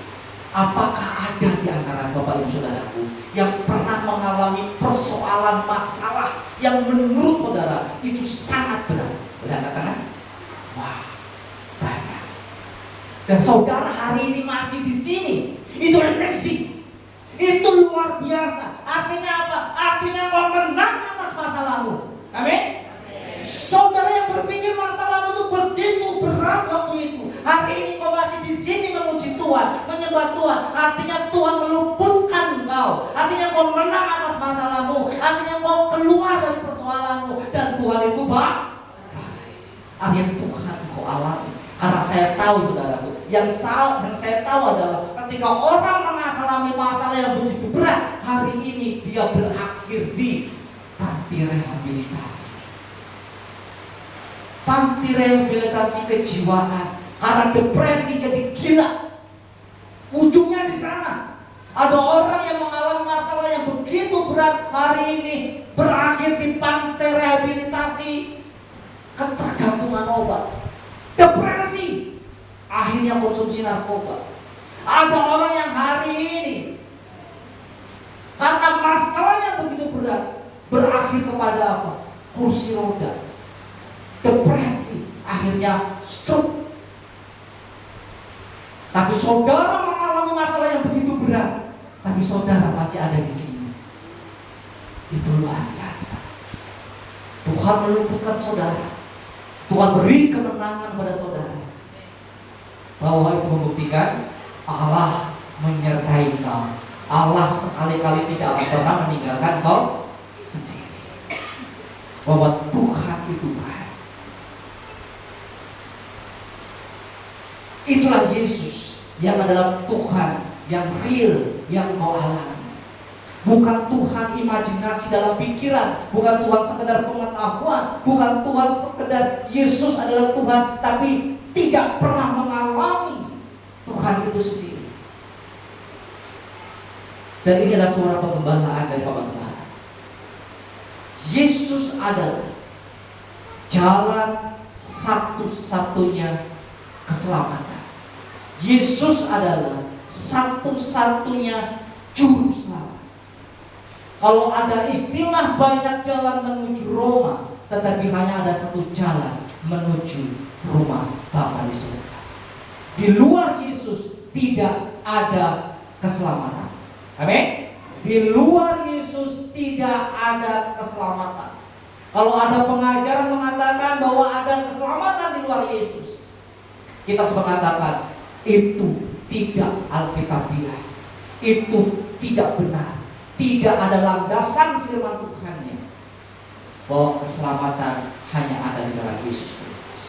Apakah ada di antara Bapak Ibu Saudaraku yang pernah mengalami persoalan masalah yang menurut saudara itu sangat berat? Berat angkat tangan? Wah, banyak. Dan saudara hari ini masih di sini. Itu amazing. Itu luar biasa. Artinya apa? Artinya mau menang atas masalahmu. Amin. Saudara yang berpikir masalahmu itu begitu berat waktu itu, hari ini kau masih di sini memuji Tuhan, menyembah Tuhan. Artinya Tuhan meluputkan engkau. Artinya kau menang atas masalahmu. Artinya kau keluar dari persoalanmu. Dan Tuhan itu baik. Artinya Tuhan kau alami. Karena saya tahu saudaraku, yang saya tahu adalah ketika orang mengalami masalah yang begitu berat, hari ini dia berakhir di panti rehabilitasi. Panti rehabilitasi kejiwaan. Karena depresi jadi gila. Ujungnya di sana. Ada orang yang mengalami masalah yang begitu berat, hari ini berakhir di panti rehabilitasi ketergantungan obat. Depresi, akhirnya konsumsi narkoba. Ada orang yang hari ini karena masalahnya begitu berat, berakhir kepada apa? Kursi roda. Depresi, akhirnya stroke. Tapi saudara mengalami masalah yang begitu berat, tapi saudara masih ada di sini. Itu luar biasa. Tuhan melumpuhkan saudara. Tuhan beri kemenangan pada saudara. Bahwa itu membuktikan Allah menyertai kau. Allah sekali-kali tidak akan pernah meninggalkan kau sendiri. Bahwa Tuhan itu baik. Itulah Yesus yang adalah Tuhan yang real, yang kau alami. Bukan Tuhan imajinasi dalam pikiran, bukan Tuhan sekedar pengetahuan, bukan Tuhan sekedar Yesus adalah Tuhan, tapi tidak pernah mengalami Tuhan itu sendiri. Dan ini adalah suara pengembalaan dari Bapak Gembala. Yesus adalah jalan satu-satunya keselamatan. Yesus adalah satu-satunya juru selamat. Kalau ada istilah banyak jalan menuju Roma, tetapi hanya ada satu jalan menuju rumah Bapa di surga. Di luar Yesus tidak ada keselamatan. Amin. Di luar Yesus tidak ada keselamatan. Kalau ada pengajaran mengatakan bahwa ada keselamatan di luar Yesus, kita harus mengatakan itu tidak alkitabiah. Itu tidak benar. Tidak ada landasan firman Tuhannya bahwa keselamatan hanya ada di dalam Yesus Kristus.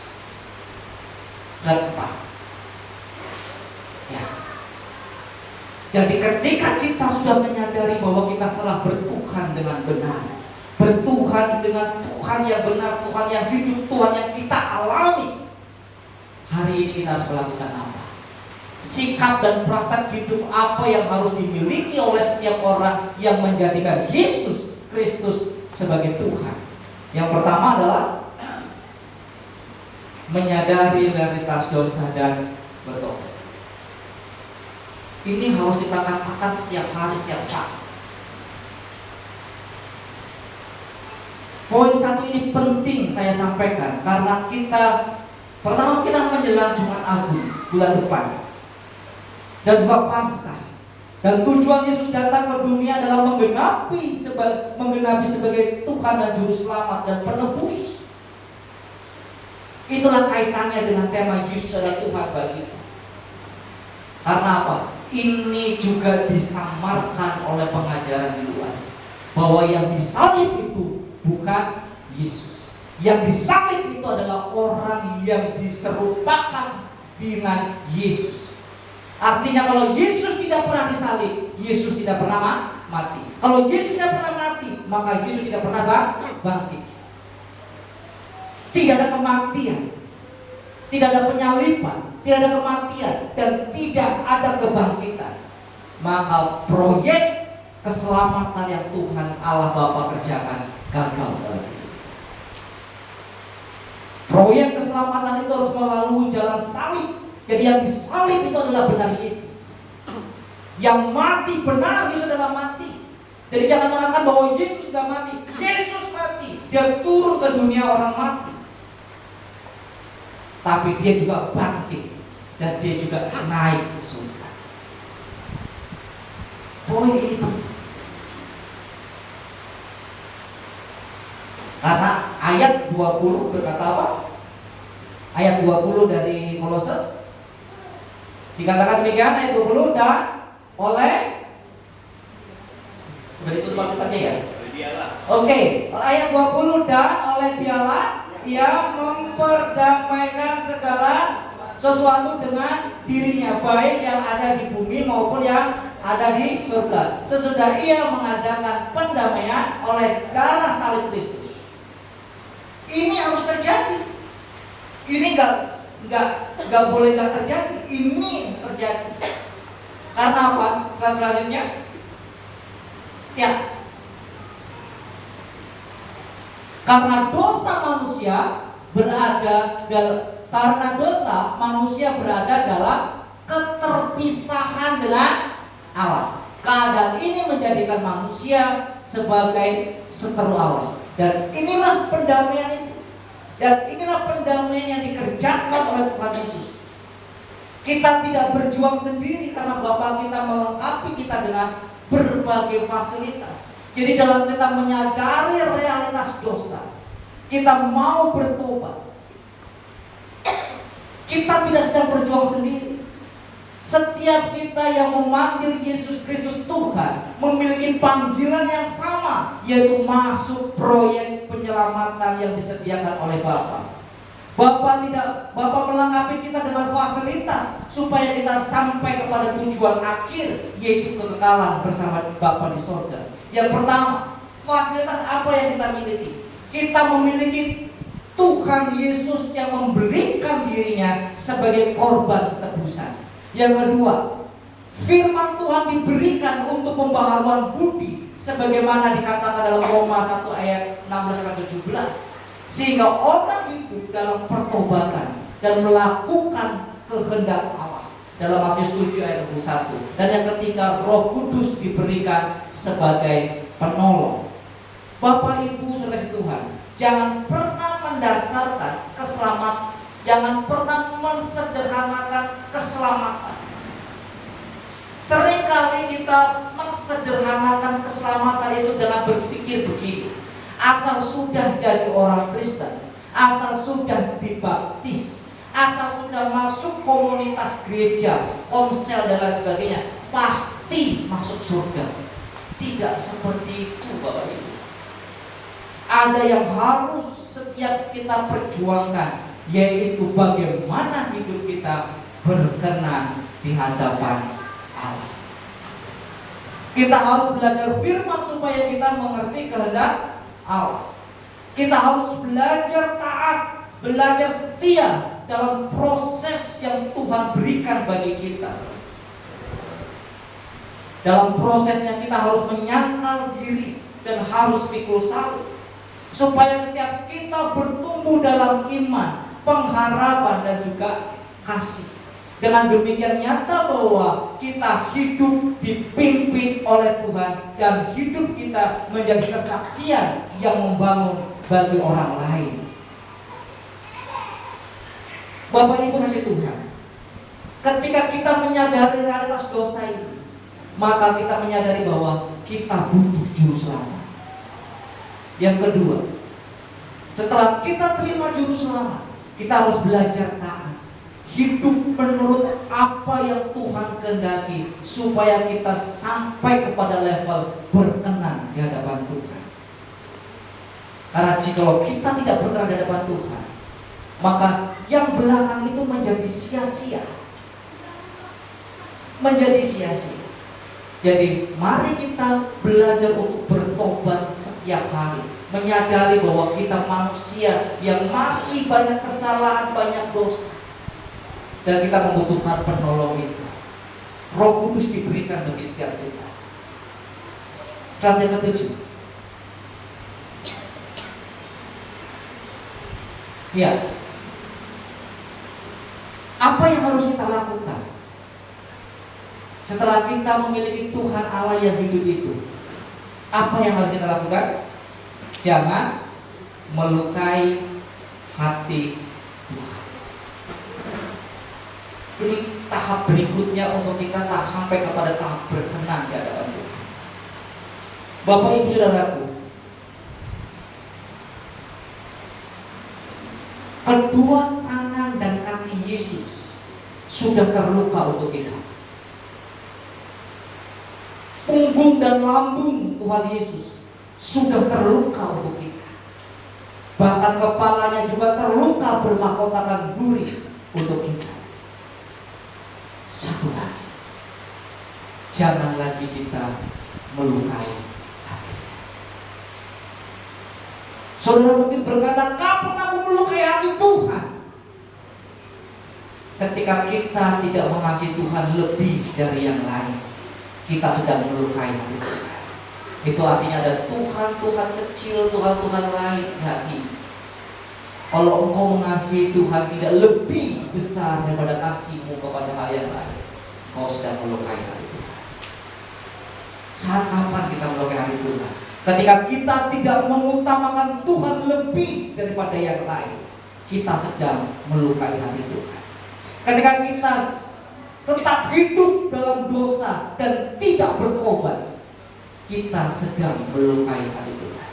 Serta ya. Jadi ketika kita sudah menyadari bahwa kita telah bertuhan dengan benar, bertuhan dengan Tuhan yang benar, Tuhan yang hidup, Tuhan yang kita alami, hari ini kita harus melakukan apa? Sikap dan praktek hidup apa yang harus dimiliki oleh setiap orang yang menjadikan Yesus Kristus sebagai Tuhan? Yang pertama adalah menyadari realitas dosa dan bertobat. Ini harus kita katakan setiap hari, setiap saat. Poin satu ini penting saya sampaikan karena pertama kita menjelang Jumat Agung bulan depan. Dan juga Paskah. Dan tujuan Yesus datang ke dunia adalah menggenapi sebagai Tuhan dan Juru Selamat dan Penebus. Itulah kaitannya dengan tema Yesus adalah Tuhan bagi kita. Karena apa? Ini juga disamarkan oleh pengajaran di luar, bahwa yang disalib itu bukan Yesus. Yang disalib itu adalah orang yang diserupakan dengan Yesus. Artinya kalau Yesus tidak pernah disalib, Yesus tidak pernah mati. Kalau Yesus tidak pernah mati, maka Yesus tidak pernah bangkit. Tidak ada kematian, tidak ada penyaliban, tidak ada kematian, dan tidak ada kebangkitan. Maka proyek keselamatan yang Tuhan Allah Bapa kerjakan gagal dalam hidup. Proyek keselamatan itu harus melalui jalan salib. Jadi yang disalib itu adalah benar Yesus. Yang mati benar Yesus adalah mati. Jadi jangan mengatakan bahwa Yesus gak mati. Yesus mati. Dia turun ke dunia orang mati. Tapi dia juga bangkit. Dan dia juga naik ke surga. Poin itu. Karena ayat 20 berkata apa? Ayat 20 dari Kolose dikatakan demikian, ayat 20, dan oleh sudah ditutup Alkitabnya ya? Oke, ayat 20, dan oleh Dialah ia memperdayakan sesuatu dengan dirinya, baik yang ada di bumi maupun yang ada di surga. Sesudah ia mengadakan pendamaian oleh darah salib Kristus. Ini harus terjadi. Ini nggak boleh nggak terjadi. Ini terjadi. Karena apa? Selanjutnya, ya. Karena dosa manusia berada dalam keterpisahan dengan Allah. Keadaan ini menjadikan manusia sebagai seteru Allah. Dan inilah pendamaian itu. Dan inilah pendamaian yang dikerjakan oleh Tuhan Yesus. Kita tidak berjuang sendiri karena Bapa kita melengkapi kita dengan berbagai fasilitas. Jadi dalam kita menyadari realitas dosa, kita mau bertobat, kita tidak sedang berjuang sendiri. Setiap kita yang memanggil Yesus Kristus Tuhan memiliki panggilan yang sama, yaitu masuk proyek penyelamatan yang disediakan oleh Bapa. Bapa melengkapi kita dengan fasilitas supaya kita sampai kepada tujuan akhir, yaitu kekekalan bersama Bapa di sorga. Yang pertama, fasilitas apa yang kita miliki? Kita memiliki Tuhan Yesus yang memberikan dirinya sebagai korban tebusan. Yang kedua, firman Tuhan diberikan untuk pembaharuan budi, sebagaimana dikatakan dalam Roma 1 ayat 16-17. Sehingga orang hidup dalam pertobatan dan melakukan kehendak Allah. Dalam Matius 7 ayat 21. Dan yang ketiga, Roh Kudus diberikan sebagai penolong. Bapak Ibu saudara Tuhan, jangan pernah mendasarkan keselamatan, jangan pernah mensederhanakan keselamatan. Seringkali kita mensederhanakan keselamatan itu dengan berpikir begini: asal sudah jadi orang Kristen, asal sudah dibaptis, asal sudah masuk komunitas gereja, komsel dan lain sebagainya, pasti masuk surga. Tidak seperti itu Bapak Ibu. Ada yang harus setiap kita perjuangkan, yaitu bagaimana hidup kita berkenan di hadapan Allah. Kita harus belajar firman supaya kita mengerti kehendak Allah. Kita harus belajar taat, belajar setia dalam proses yang Tuhan berikan bagi kita. Dalam prosesnya kita harus menyangkal diri dan harus pikul salib, supaya setiap kita bertumbuh dalam iman, pengharapan dan juga kasih. Dengan demikian nyata bahwa kita hidup dipimpin oleh Tuhan dan hidup kita menjadi kesaksian yang membangun bagi orang lain. Bapak Ibu kasih Tuhan, ketika kita menyadari realitas dosa ini, maka kita menyadari bahwa kita butuh juru selamat. Yang kedua, setelah kita terima juru selamat, kita harus belajar taat, hidup menurut apa yang Tuhan kehendaki, supaya kita sampai kepada level berkenan di hadapan Tuhan. Karena jika kita tidak berkenan di hadapan Tuhan, maka yang belakang itu menjadi sia-sia. Menjadi sia-sia. Jadi mari kita belajar untuk bertobat setiap hari, menyadari bahwa kita manusia yang masih banyak kesalahan, banyak dosa, dan kita membutuhkan penolong itu. Roh Kudus diberikan bagi setiap kita. Syarat yang ketujuh, ya, apa yang harus kita lakukan setelah kita memiliki Tuhan Allah yang hidup itu? Apa yang harus kita lakukan? Jangan melukai hati Tuhan. Ini tahap berikutnya untuk kita tak sampai kepada tahap berkenan di hadapan Tuhan. Bapak Ibu Saudaraku, kedua tangan dan kaki Yesus sudah terluka untuk kita. Punggung dan lambung Tuhan Yesus sudah terluka untuk kita. Bahkan kepalanya juga terluka bermahkotakan duri untuk kita. kita melukai hati. Saudara mungkin berkata, kapan aku melukai hati Tuhan? Ketika kita tidak mengasihi Tuhan lebih dari yang lain, kita sedang melukai hati Tuhan. Itu artinya ada Tuhan-Tuhan kecil, Tuhan-Tuhan lain di hati. Kalau engkau mengasihi Tuhan tidak lebih besar daripada kasihmu kepada hal yang lain, engkau sedang melukai hati Tuhan. Saat kapan kita melukai hati Tuhan? Ketika kita tidak mengutamakan Tuhan lebih daripada yang lain, kita sedang melukai hati Tuhan. Ketika kita tetap hidup dalam dosa dan tidak bertobat, kita sedang melukai hati Tuhan.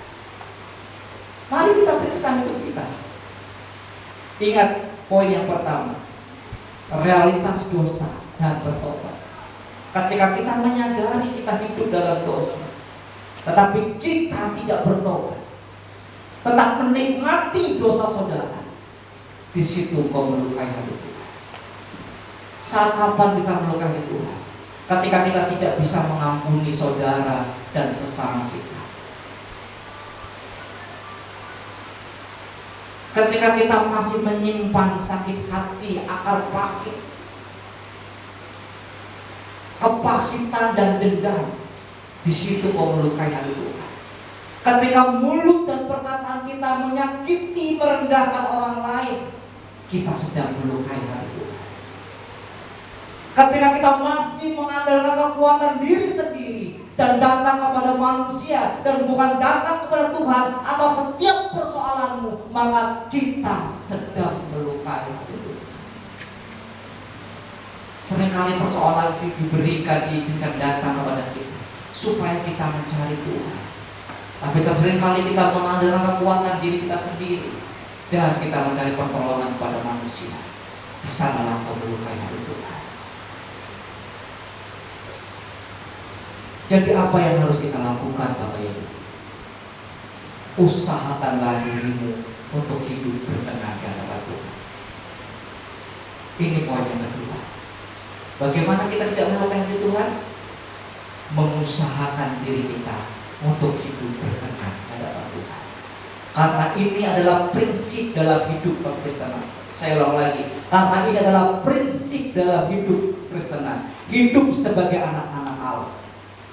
Mari kita periksa hidup kita. Ingat poin yang pertama, realitas dosa dan bertobat. Ketika kita menyadari kita hidup dalam dosa, tetapi kita tidak bertobat, tetap menikmati dosa saudara, di situ kau melukai hati Tuhan. Saat kapan kita melukai Tuhan? Ketika kita tidak bisa mengampuni saudara dan sesama kita. Ketika kita masih menyimpan sakit hati, akar pahit, kepahitan dan dendam, di situ kau melukai hati Tuhan. Ketika mulut dan perkataan kita menyakiti, merendahkan orang lain, kita sedang melukai hati Tuhan. Ketika kita masih mengandalkan kekuatan diri sendiri dan datang kepada manusia dan bukan datang kepada Tuhan atau setiap persoalanmu, maka kita sedang melukai hati Tuhan. Seringkali persoalan diberikan, diizinkan datang kepada kita supaya kita mencari Tuhan. Tapi seringkali kita mengandalkan kekuatan diri kita sendiri dan kita mencari pertolongan kepada manusia. Di sanalah kau melukai hati Tuhan. Jadi apa yang harus kita lakukan Bapak Ibu? Usahakanlah dirimu untuk hidup berkenan di hadapan Tuhan. Ini poin yang kedua. Bagaimana kita tidak melukai hati Tuhan? Mengusahakan diri kita untuk hidup berkenan di hadapan Tuhan. Karena ini adalah prinsip dalam hidup kekristenan. Saya ulang lagi, karena ini adalah prinsip dalam hidup Kristenan. Hidup sebagai anak-anak Allah.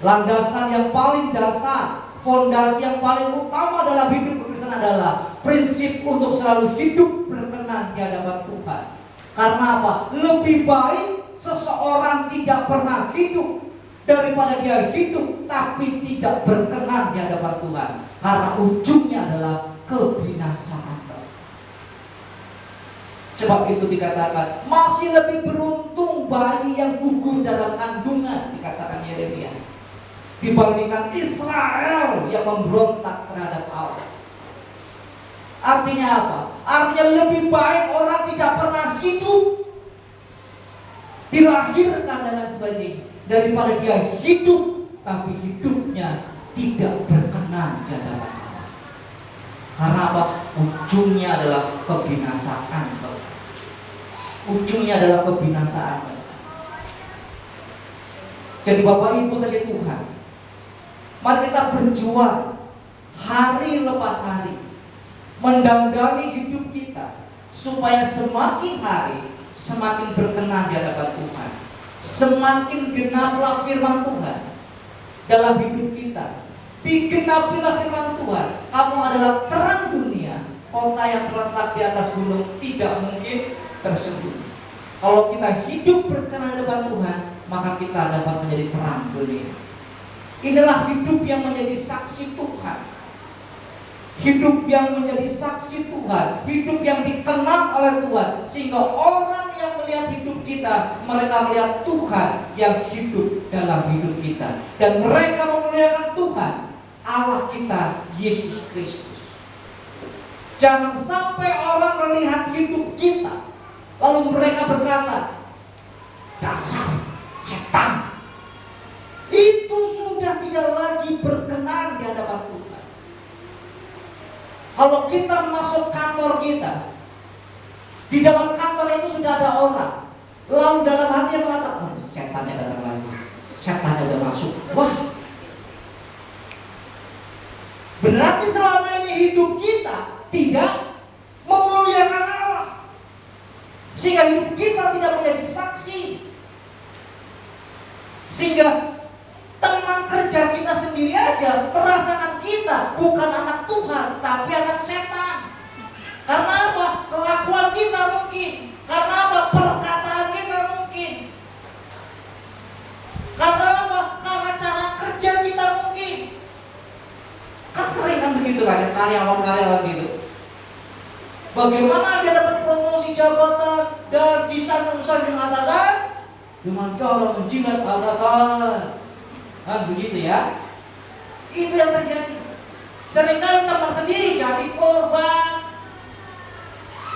Landasan yang paling dasar, fondasi yang paling utama dalam hidup Kristen adalah prinsip untuk selalu hidup berkenan di hadapan Tuhan. Karena apa? Lebih baik seseorang tidak pernah hidup daripada dia hidup tapi tidak berkenan di hadapan Tuhan. Karena ujungnya adalah kebinasaan. Sebab itu dikatakan masih lebih beruntung bayi yang gugur dalam kandungan, dikatakan Yeremia, dibandingkan Israel yang memberontak terhadap Allah. Artinya apa? Artinya lebih baik orang tidak pernah hidup, dilahirkan dan lain sebagainya, daripada dia hidup tapi hidupnya tidak berkenan di hadapan Allah. Karena apa? Ujungnya adalah kebinasaan. Ujungnya adalah kebinasaan. Jadi Bapak Ibu kasih Tuhan, mari kita berjuang hari lepas hari, mendandani hidup kita supaya semakin hari semakin berkenan di hadapan Tuhan, semakin genaplah firman Tuhan dalam hidup kita. Digenapilah firman Tuhan, kamu adalah terang dunia, kota yang terletak di atas gunung tidak mungkin tersembunyi. Kalau kita hidup berkenan di hadapan Tuhan, maka kita dapat menjadi terang dunia. Inilah hidup yang menjadi saksi Tuhan, hidup yang menjadi saksi Tuhan, hidup yang dikenal oleh Tuhan, sehingga orang yang melihat hidup kita, mereka melihat Tuhan yang hidup dalam hidup kita, dan mereka memuliakan Tuhan Allah kita, Yesus Kristus. Jangan sampai orang melihat hidup kita lalu mereka berkata, dasar setan. Itu sudah tidak lagi berkenan di hadapan Tuhan. Kalau kita masuk kantor kita, di dalam kantor itu sudah ada orang, lalu dalam hati yang mengatakan, setannya datang lagi, setannya udah masuk. Wah, berarti selama ini hidup kita tidak memuliakan Allah, sehingga hidup kita tidak menjadi saksi, sehingga teman kerja kita sendiri aja merasakan kita bukan anak Tuhan tapi anak setan. Karena apa? Kelakuan kita mungkin. Karena apa? Perkataan kita mungkin. Karena apa? Karena cara kerja kita mungkin. Kan sering kan begitu kan, karyawan-karyawan gitu. Bagaimana dia dapat promosi jabatan dan disanjung-sanjung atasan dengan cara menjilat atasan. Nah, begitu ya. Itu yang terjadi. Seringkali teman sendiri jadi korban.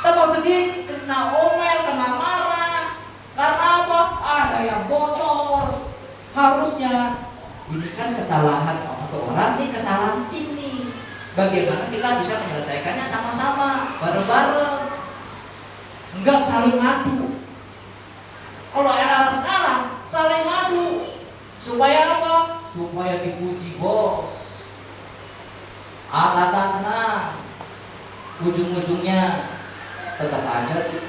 Teman sendiri kena omel, kena marah. Karena apa? Ada yang bocor. Harusnya ini kan kesalahan satu orang, ini kesalahan tim nih. Bagaimana kita bisa menyelesaikannya sama-sama, bareng-bareng. Enggak saling ngadu. Kalau era sekarang saling ngadu. Supaya apa? Supaya dipuji bos. Atasan senang. Ujung-ujungnya tetap aja tuh.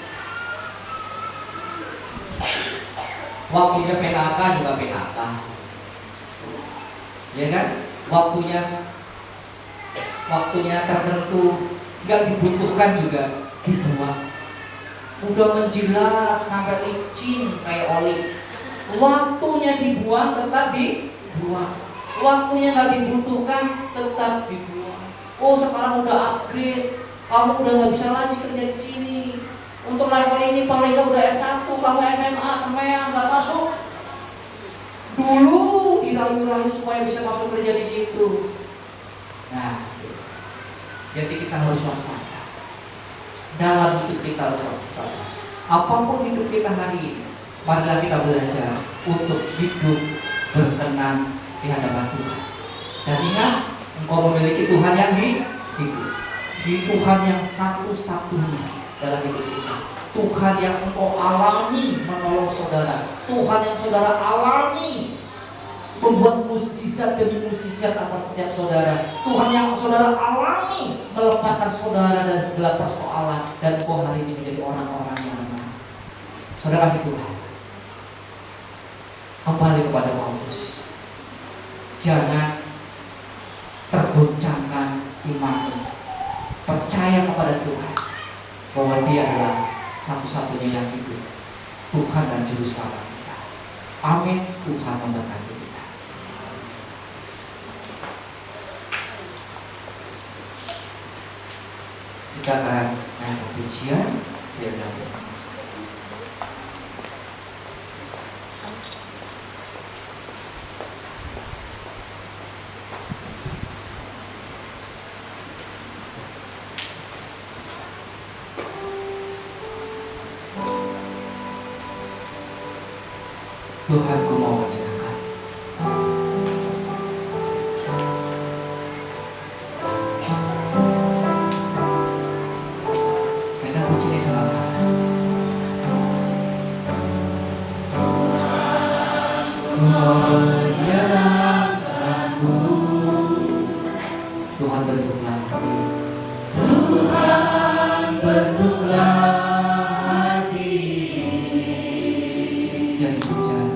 Waktunya PHK juga PHK. Ya kan? Waktunya tertentu nggak dibutuhkan juga dibuang. Udah menjilat sampai licin kayak oli. Waktunya dibuang tetap dibuang. Waktunya nggak dibutuhkan tetap dibuang. Oh, sekarang udah upgrade. Kamu udah nggak bisa lagi kerja di sini. Untuk level ini paling nggak udah S1, kamu SMA semuanya nggak masuk. Dulu dirayu-rayu supaya bisa masuk kerja di situ. Nah, jadi kita harus waspada. Dalam hidup kita harus waspada. Apapun hidup kita hari ini, marilah kita belajar untuk hidup berkenan di hadapan Tuhan. Dan ingat, engkau memiliki Tuhan yang hidup. Tuhan yang satu-satunya dalam hidup kita. Tuhan yang engkau alami menolong saudara. Tuhan yang saudara alami membuat mukjizat demi mukjizat atas setiap saudara. Tuhan yang saudara alami melepaskan saudara dari segala persoalan. Dan engkau hari ini menjadi orang-orang yang aman. Saudara kasih Tuhan, kembali kepada Paulus. Jangan tergoncangkan imanmu. Percaya kepada Tuhan bahwa Dia adalah satu-satunya yang hidup, Tuhan dan Juru Selamat kita. Amin. Tuhan memberkati kita. Kita akan naik ke pujian. Saya berdoa. Tuhan, ku mau menyerahkan. Kita puji ini sama-sama. Tuhan, ku mau menyerahkanku. Tuhan, bentuklah hati. Tuhan, bentuklah hati. Jadi bicara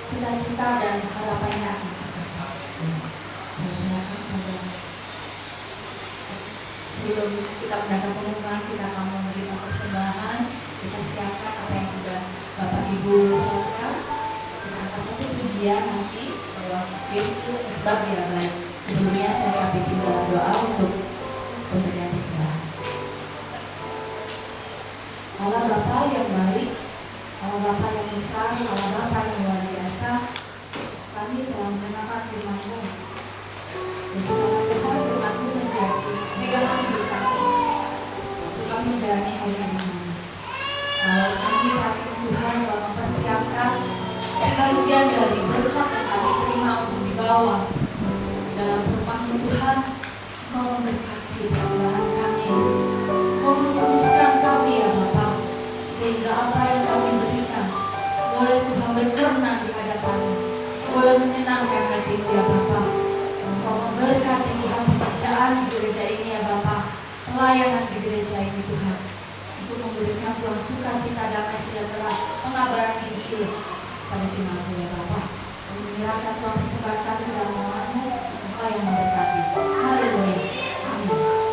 cita-cita dan harapannya akan tercapai. Silakan Bapak. Sebelum kita mendapat pengumuman, kita akan memberikan persembahan. Kita siapkan apa yang sudah Bapak Ibu siapkan. Kita akan satu pujian nanti bahwa Yesus sebab Dia baik. Sebelumnya saya pimpin dalam doa untuk pemberian persembahan. Allah Bapa yang baik, Allah Bapa yang besar, Allah Bapa yang luar biasa, kami telah mendengarkan firman-Mu. Dan Tuhan firman-Mu menjadi pegangan hidup kami untuk kami menjalani hari-hari ini. Kalau kami saat ini Tuhan telah mempersiapkan sebagian dari berkat yang kami terima untuk dibawa dalam rumah-Mu Tuhan, Engkau memberkati persembahan kami, Engkau memuluskan kami ya Bapa, sehingga apa yang kami berikan boleh Tuhan berkenan di hadapan-Mu, boleh menyenangkan hati-Mu ya Bapa. Engkau memberkati Tuhan pekerjaan di gereja ini ya Bapa, pelayanan di gereja ini Tuhan, untuk memberikan Tuhan sukacita, damai sejahtera, pengabaran Injil pada jemaat-Mu ya Bapa. Kami menyerahkan Tuhan persembahan kami dalam nama-Mu, Engkau yang memberkati. Haleluya. Amin.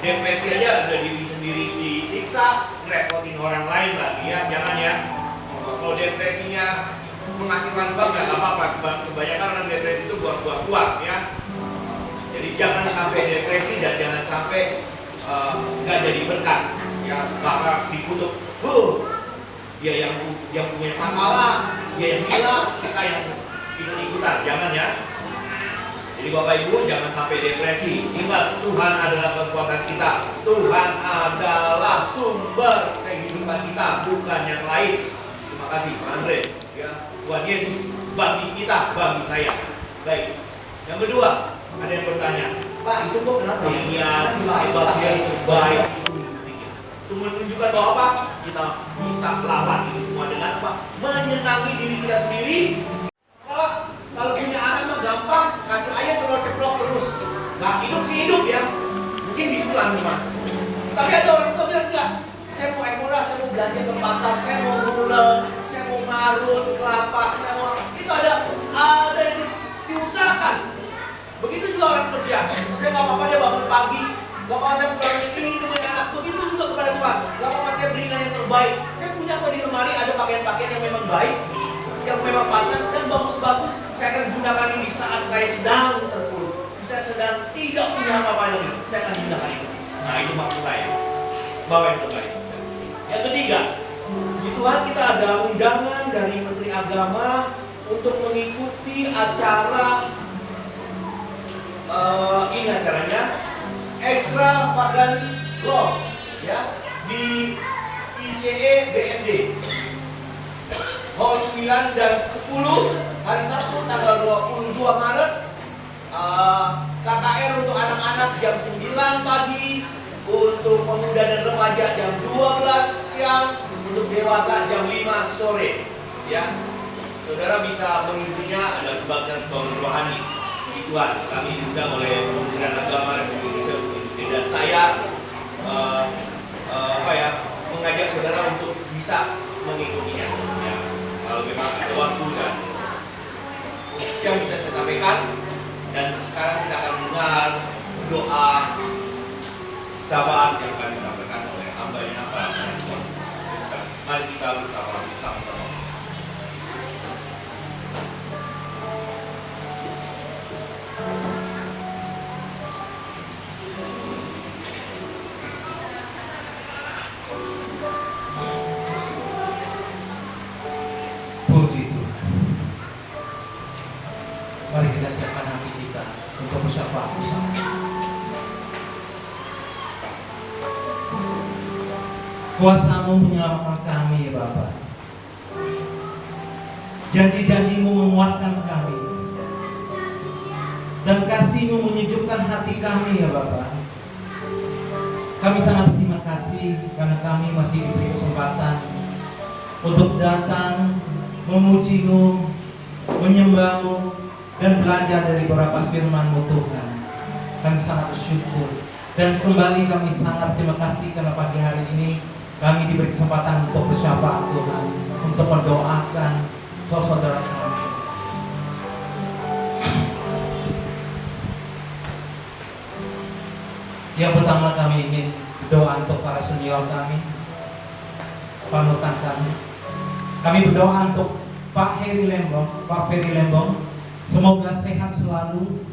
Depresi aja udah diri sendiri disiksa, ngerepotin orang lain lagi ya, jangan ya. Kalau depresinya menghasilkan uang nggak apa-apa, kebanyakan orang depresi itu buang-buang uang ya. Jadi jangan sampai depresi dan jangan sampai nggak jadi berkat ya, bakal dikutuk. Dia yang punya masalah, dia yang gila, kita yang ikut-ikutan, jangan ya. Jadi Bapak Ibu jangan sampai depresi. Ingat, Tuhan adalah kekuatan kita. Tuhan adalah sumber kehidupan kita, bukan yang lain. Terima kasih Pak Andre. Ya, Tuhan Yesus bagi kita, bagi saya. Baik. Yang kedua, ada yang bertanya, Pak itu kok kenapa ya? Iya, Tuhan itu baik. Itu menunjukkan bahwa apa? Kita bisa lawan ini semua dengan apa? Menyenangi diri kita sendiri. Kalau punya anak mah gampang, kasih ayam telur ceplok terus. Nggak hidup sih hidup ya, mungkin disulang cuma. Tapi ada orang tua bilang enggak, saya mau ekonomi, saya mau belanja ke pasar, saya mau gula, saya mau marut, kelapa, semua itu ada yang diusahakan. Begitu juga orang kerja. Saya nggak apa-apa dia bangun pagi, nggak apa-apa saya pulang ini temuin anak. Begitu juga kepada Tuhan. Nggak apa-apa saya berikan yang terbaik. Saya punya kok di lemari ada pakaian-pakaian yang memang baik, yang memang pantas dan bagus-bagus. Saya akan gunakan ini saat saya sedang terpuruk, saya sedang tidak punya apa-apa lagi. Saya akan gunakan itu. Nah itu maksud saya. Bawa yang terbaik. Yang ketiga, di Tuhan kita ada undangan dari Menteri Agama untuk mengikuti acara ini acaranya Extravagant Love ya di ICE BSD Hall 9 dan 10 hari Sabtu tanggal 22 Maret. KKR untuk anak-anak jam 9 pagi, untuk pemuda dan remaja jam 12 siang, untuk dewasa jam 5 sore ya. Saudara bisa mengikutinya, ada kebaktian rohani. Tuhan, kami diundang oleh Kementerian Agama Republik Indonesia untuk mengikuti, dan saya mengajak saudara untuk bisa mengikutinya. Ya, kalau memang ada waktu dan yang bisa saya sampaikan. Dan sekarang kita akan mendengar doa syafaat yang akan disampaikan oleh hamba-Nya Pak Tuhan. Mari kita bersama-sama.
Puji Tuhan. Mari kita siapkan hati kita untuk bersyafaat bersama. Kuasa-Mu menyelamatkan kami ya Bapa. Janji-janji-Mu menguatkan kami, dan kasih-Mu menyejukkan hati kami ya Bapa. Kami sangat berterima kasih karena kami masih diberi kesempatan untuk datang memuji-Mu, menyembah-Mu, dan belajar dari beberapa firman-Mu Tuhan. Kami sangat bersyukur, dan kembali kami sangat terima kasih karena pagi hari ini kami diberi kesempatan untuk bersyafaat Tuhan, untuk mendoakan saudara kami. Yang pertama kami ingin berdoa untuk para senior kami, panutan kami. Kami berdoa untuk Pak Ferry Lembong, semoga sehat selalu.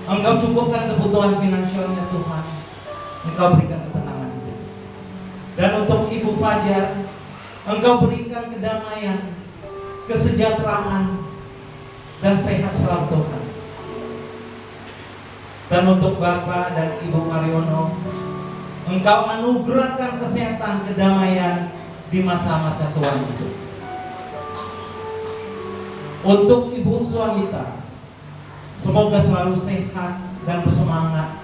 Engkau cukupkan kebutuhan finansialnya Tuhan, Engkau berikan ketenangan. Dan untuk Ibu Fajar, Engkau berikan kedamaian, kesejahteraan, dan sehat selalu Tuhan. Dan untuk Bapak dan Ibu Mariono, Engkau anugerahkan kesehatan, kedamaian di masa-masa tua itu. Untuk Ibu Suanita, semoga selalu sehat dan bersemangat,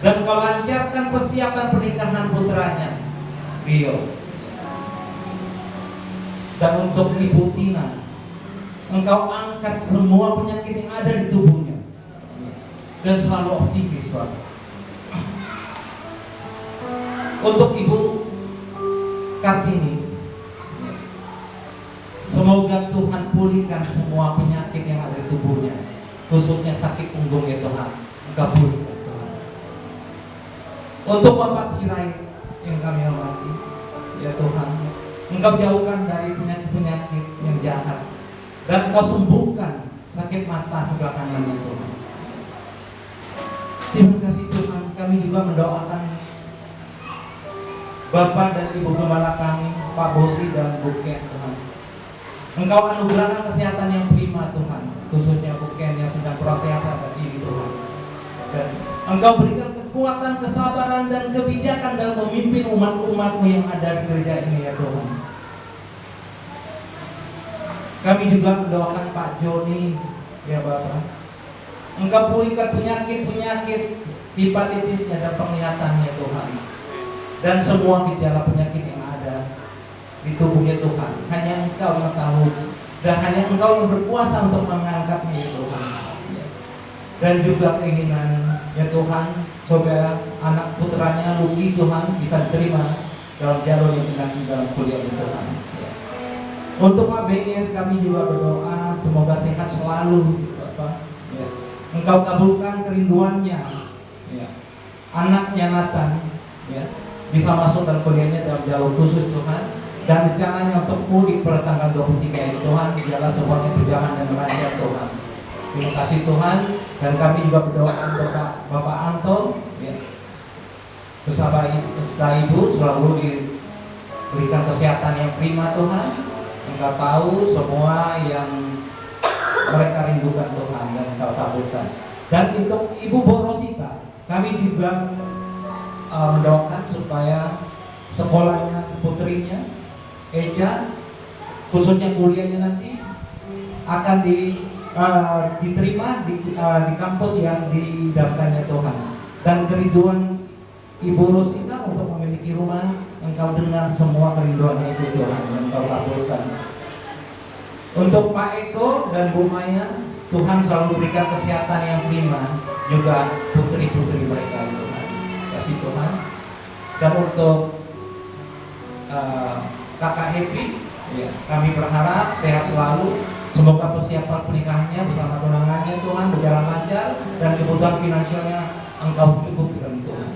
dan Kau lancarkan persiapan pernikahan putranya Rio. Dan untuk Ibu Tina, Engkau angkat semua penyakit yang ada di tubuhnya, dan selalu optimis Bapak. Untuk Ibu Kartini, semoga Tuhan pulihkan semua penyakit yang ada di tubuhnya, khususnya sakit punggung ya Tuhan, Engkau pulihkan Tuhan. Untuk Bapak Sirait yang kami hormati ya Tuhan, Engkau jauhkan dari penyakit-penyakit yang jahat, dan Engkau sembuhkan sakit mata sebelah kanan ya Tuhan. Terima kasih Tuhan. Kami juga mendoakan Bapak dan Ibu Gembala kami, Pak Bosi dan Bu Ken Tuhan. Engkau anugerahkan kesehatan yang prima Tuhan, khususnya Bu Ken yang sedang kurang sehat saat ini Tuhan. Dan Engkau berikan kekuatan, kesabaran, dan kebijakan dalam memimpin umat-umat-Mu yang ada di gereja ini ya Tuhan. Kami juga mendoakan Pak Joni ya Bapak. Engkau pulihkan penyakit-penyakit hepatitisnya dan penglihatannya Tuhan, dan semua gejala penyakit yang ada di tubuhnya Tuhan. Hanya Engkau yang tahu, dan hanya Engkau yang berkuasa untuk mengangkatnya ya Tuhan. Dan juga keinginan ya Tuhan, supaya anak putranya Luki Tuhan bisa diterima
dalam jalur yang nanti dalam kuliah Tuhan. Ya. Untuk Pak Benny kami juga berdoa semoga sehat selalu Bapak. Ya. Engkau kabulkan kerinduannya, ya. Anaknya Nathan, ya, bisa masuk dalam kuliahnya dalam jalur khusus Tuhan, dan rencananya untuk mudik pada tanggal 23 ini Tuhan, biarlah semuanya berjalan dengan lancar Tuhan. Terima kasih Tuhan, dan kami juga berdoa untuk Bapak Anto, ya, bersama Ibu selalu diberikan kesehatan yang prima Tuhan. Engkau tahu semua yang mereka rindukan Tuhan dan Engkau kabulkan. Dan untuk Ibu Borosita, kami juga mendoakan supaya sekolahnya, putrinya Eja, khususnya kuliahnya nanti akan diterima di kampus yang diidamkannya Tuhan. Dan kerinduan Ibu Rosita untuk memiliki rumah, Engkau dengar semua kerinduannya itu Tuhan, dan Engkau kabulkan. Untuk Pak Eko dan Bu Maya, Tuhan selalu berikan kesehatan yang prima, juga putri-putri mereka Tuhan. Kasih Tuhan. Dan untuk Kakak Happy, ya, kami berharap sehat selalu. Semoga persiapan pernikahannya bersama tunangannya Tuhan berjalan lancar, dan kebutuhan finansialnya Engkau cukupkan Tuhan.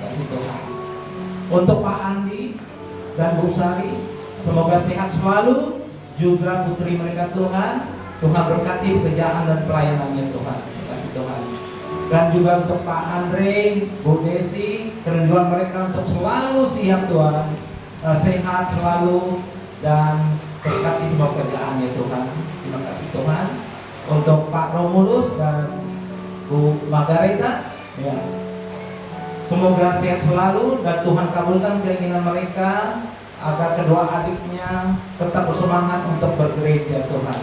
Kasih Tuhan. Untuk Pak Andi dan Bu Sari, semoga sehat selalu, juga putri mereka Tuhan. Tuhan berkati pekerjaan dan pelayanannya Tuhan. Kasih Tuhan. Dan juga untuk Pak Andre, Bu Desi, kerinduan mereka untuk selalu siap Tuhan, sehat selalu, dan berkati semua pekerjaannya Tuhan. Terima kasih Tuhan. Untuk Pak Romulus dan Bu Margareta, ya, semoga sehat selalu dan Tuhan kabulkan keinginan mereka agar kedua adiknya tetap bersemangat untuk bergereja Tuhan.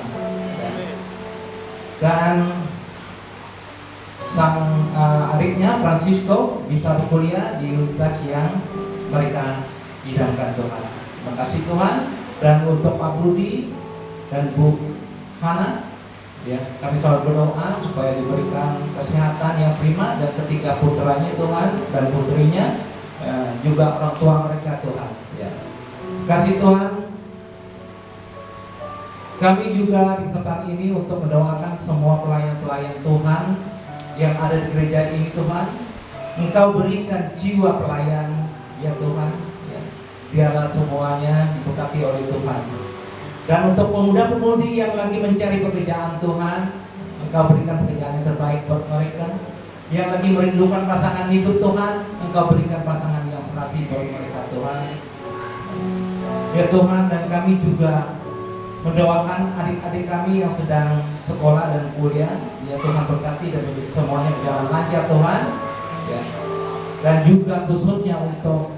Dan sang adiknya Francisco bisa berkuliah di universitas yang mereka idamkan Tuhan. Terima kasih Tuhan. Dan untuk Pak Budi dan Bu Hana, ya, kami selalu berdoa supaya diberikan kesehatan yang prima, dan ketiga putranya Tuhan dan putrinya, juga orang tua mereka Tuhan, ya. Kasih Tuhan. Kami juga di kesempatan ini untuk mendoakan semua pelayan-pelayan Tuhan yang ada di gereja ini Tuhan. Engkau berikan jiwa pelayan ya Tuhan, ya. Biarlah semuanya diberkati oleh Tuhan. Dan untuk pemuda-pemudi yang lagi mencari pekerjaan Tuhan, Engkau berikan pekerjaan yang terbaik buat mereka. Yang lagi merindukan pasangan hidup Tuhan, Engkau berikan pasangan yang serasi buat mereka Tuhan. Ya Tuhan, dan kami juga mendoakan adik-adik kami yang sedang sekolah dan kuliah. Ya Tuhan, berkati dan semuanya berjalan lancar Tuhan, ya. Dan juga khususnya untuk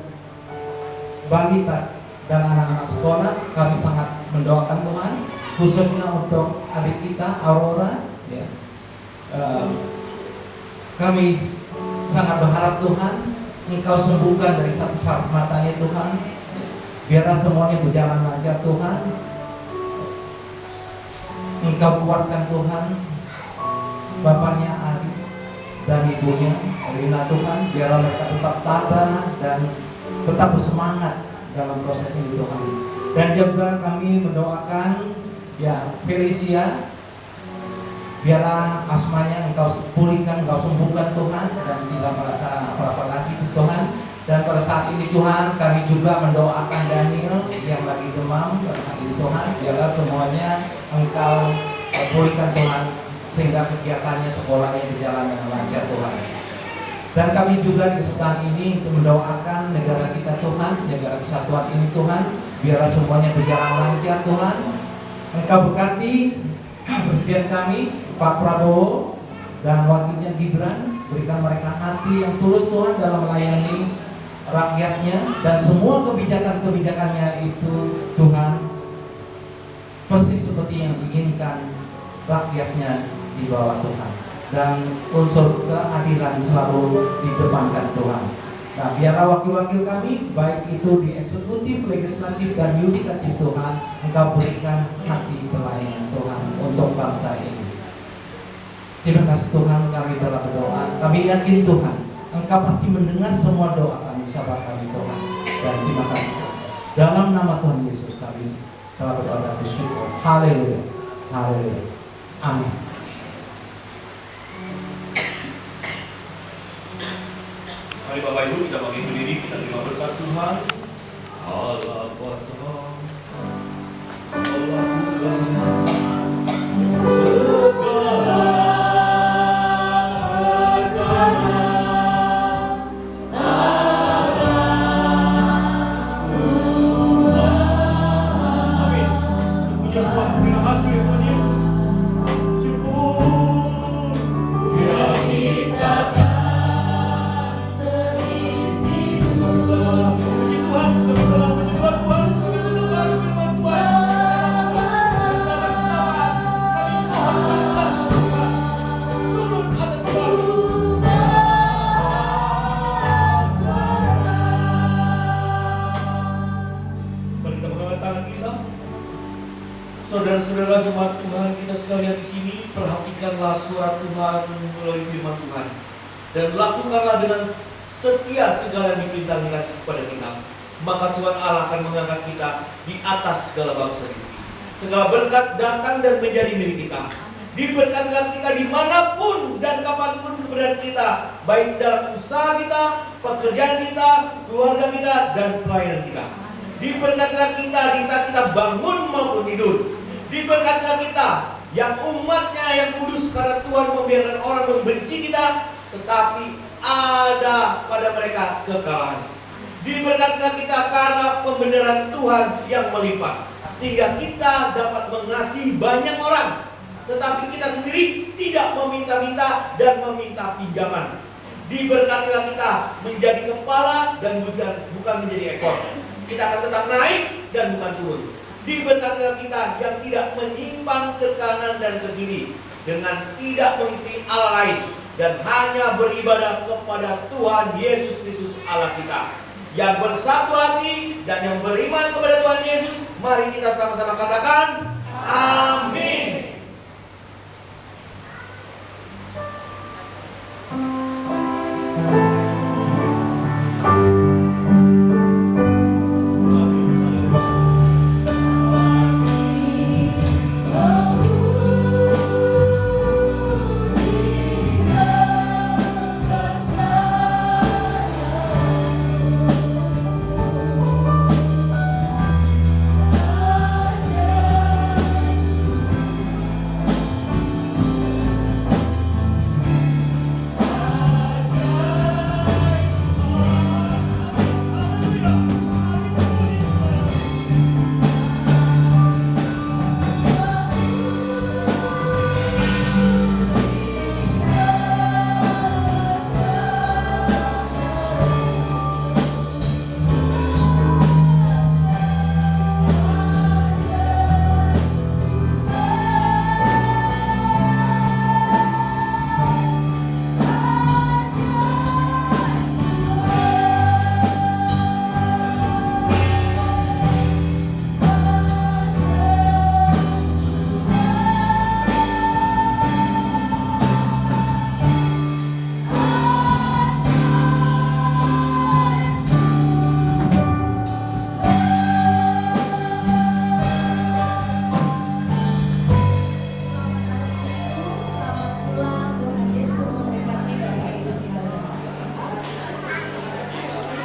balita dan anak-anak sekolah, kami sangat mendoakan Tuhan, khususnya untuk adik kita Aurora, ya. Kami sangat berharap Tuhan, Engkau sembuhkan dari satu saraf matanya Tuhan, biarlah semuanya berjalan lancar Tuhan. Engkau kuatkan Tuhan bapaknya Ari dan ibunya Rina Tuhan, biarlah mereka tetap tabah dan tetap bersemangat dalam proses ini Tuhan. Dan juga kami mendoakan ya Felicia, biarlah asmanya Engkau pulihkan, Engkau sembuhkan Tuhan, dan tidak merasa apa-apa lagi Tuhan. Dan pada saat ini Tuhan, kami juga mendoakan Daniel yang lagi demam pada hari ini Tuhan, biarlah semuanya Engkau pulihkan Tuhan, sehingga kegiatannya sekolahnya berjalan dengan lancar Tuhan. Dan kami juga di kesempatan ini untuk mendoakan negara kita Tuhan, negara kesatuan ini Tuhan, biarlah semuanya berjalan lancar Tuhan. Engkau berkati Presiden kami Pak Prabowo dan wakilnya Gibran, berikan mereka hati yang tulus Tuhan dalam melayani rakyatnya, dan semua kebijakan-kebijakannya itu Tuhan persis seperti yang diinginkan rakyatnya di bawah Tuhan, dan unsur keadilan selalu didepankan Tuhan. Nah, biarlah wakil-wakil kami, baik itu di eksekutif, legislatif, dan yudikatif Tuhan, Engkau berikan hati pelayanan Tuhan untuk bangsa ini. Terima kasih Tuhan, kami telah berdoa. Kami yakin Tuhan, Engkau pasti mendengar semua doa kami, sahabat kami Tuhan. dan terima kasih. Dalam nama Tuhan Yesus kami telah berdoa dan bersyukur. Haleluya. Haleluya. Amin.
Mari Bapak Ibu kita bagi berdiri, kita terima berkat Tuhan. Allah kuasa, Allah segala Saudara-saudara jemaat Tuhan kita sekalian di sini, perhatikanlah suara Tuhan melalui firman Tuhan dan lakukanlah dengan setia segala yang diperintahkan kepada kita. Maka Tuhan Allah akan mengangkat kita di atas segala bangsa ini. Segala berkat datang dan menjadi milik kita. Diberkatkan kita dimanapun dan kapanpun keberadaan kita, baik dalam usaha kita, pekerjaan kita, keluarga kita, dan pelayanan kita. Diberkatkan kita di saat kita bangun maupun tidur. Diberkatkan kita yang umatnya yang kudus, karena Tuhan membiarkan orang membenci kita, tetapi ada pada mereka kekalahan. Diberkatkan kita karena pembenaran Tuhan yang melimpah, sehingga kita dapat mengasihi banyak orang, tetapi kita sendiri tidak meminta-minta dan meminta pinjaman. Diberkatilah kita menjadi kepala dan bukan menjadi ekor. Kita akan tetap naik dan bukan turun. Diberkatilah kita yang tidak menyimpang ke kanan dan ke kiri, dengan tidak mengikuti Allah lain, dan hanya beribadah kepada Tuhan Yesus Kristus Allah kita. Yang bersatu hati dan yang beriman kepada Tuhan Yesus, mari kita sama-sama katakan amin.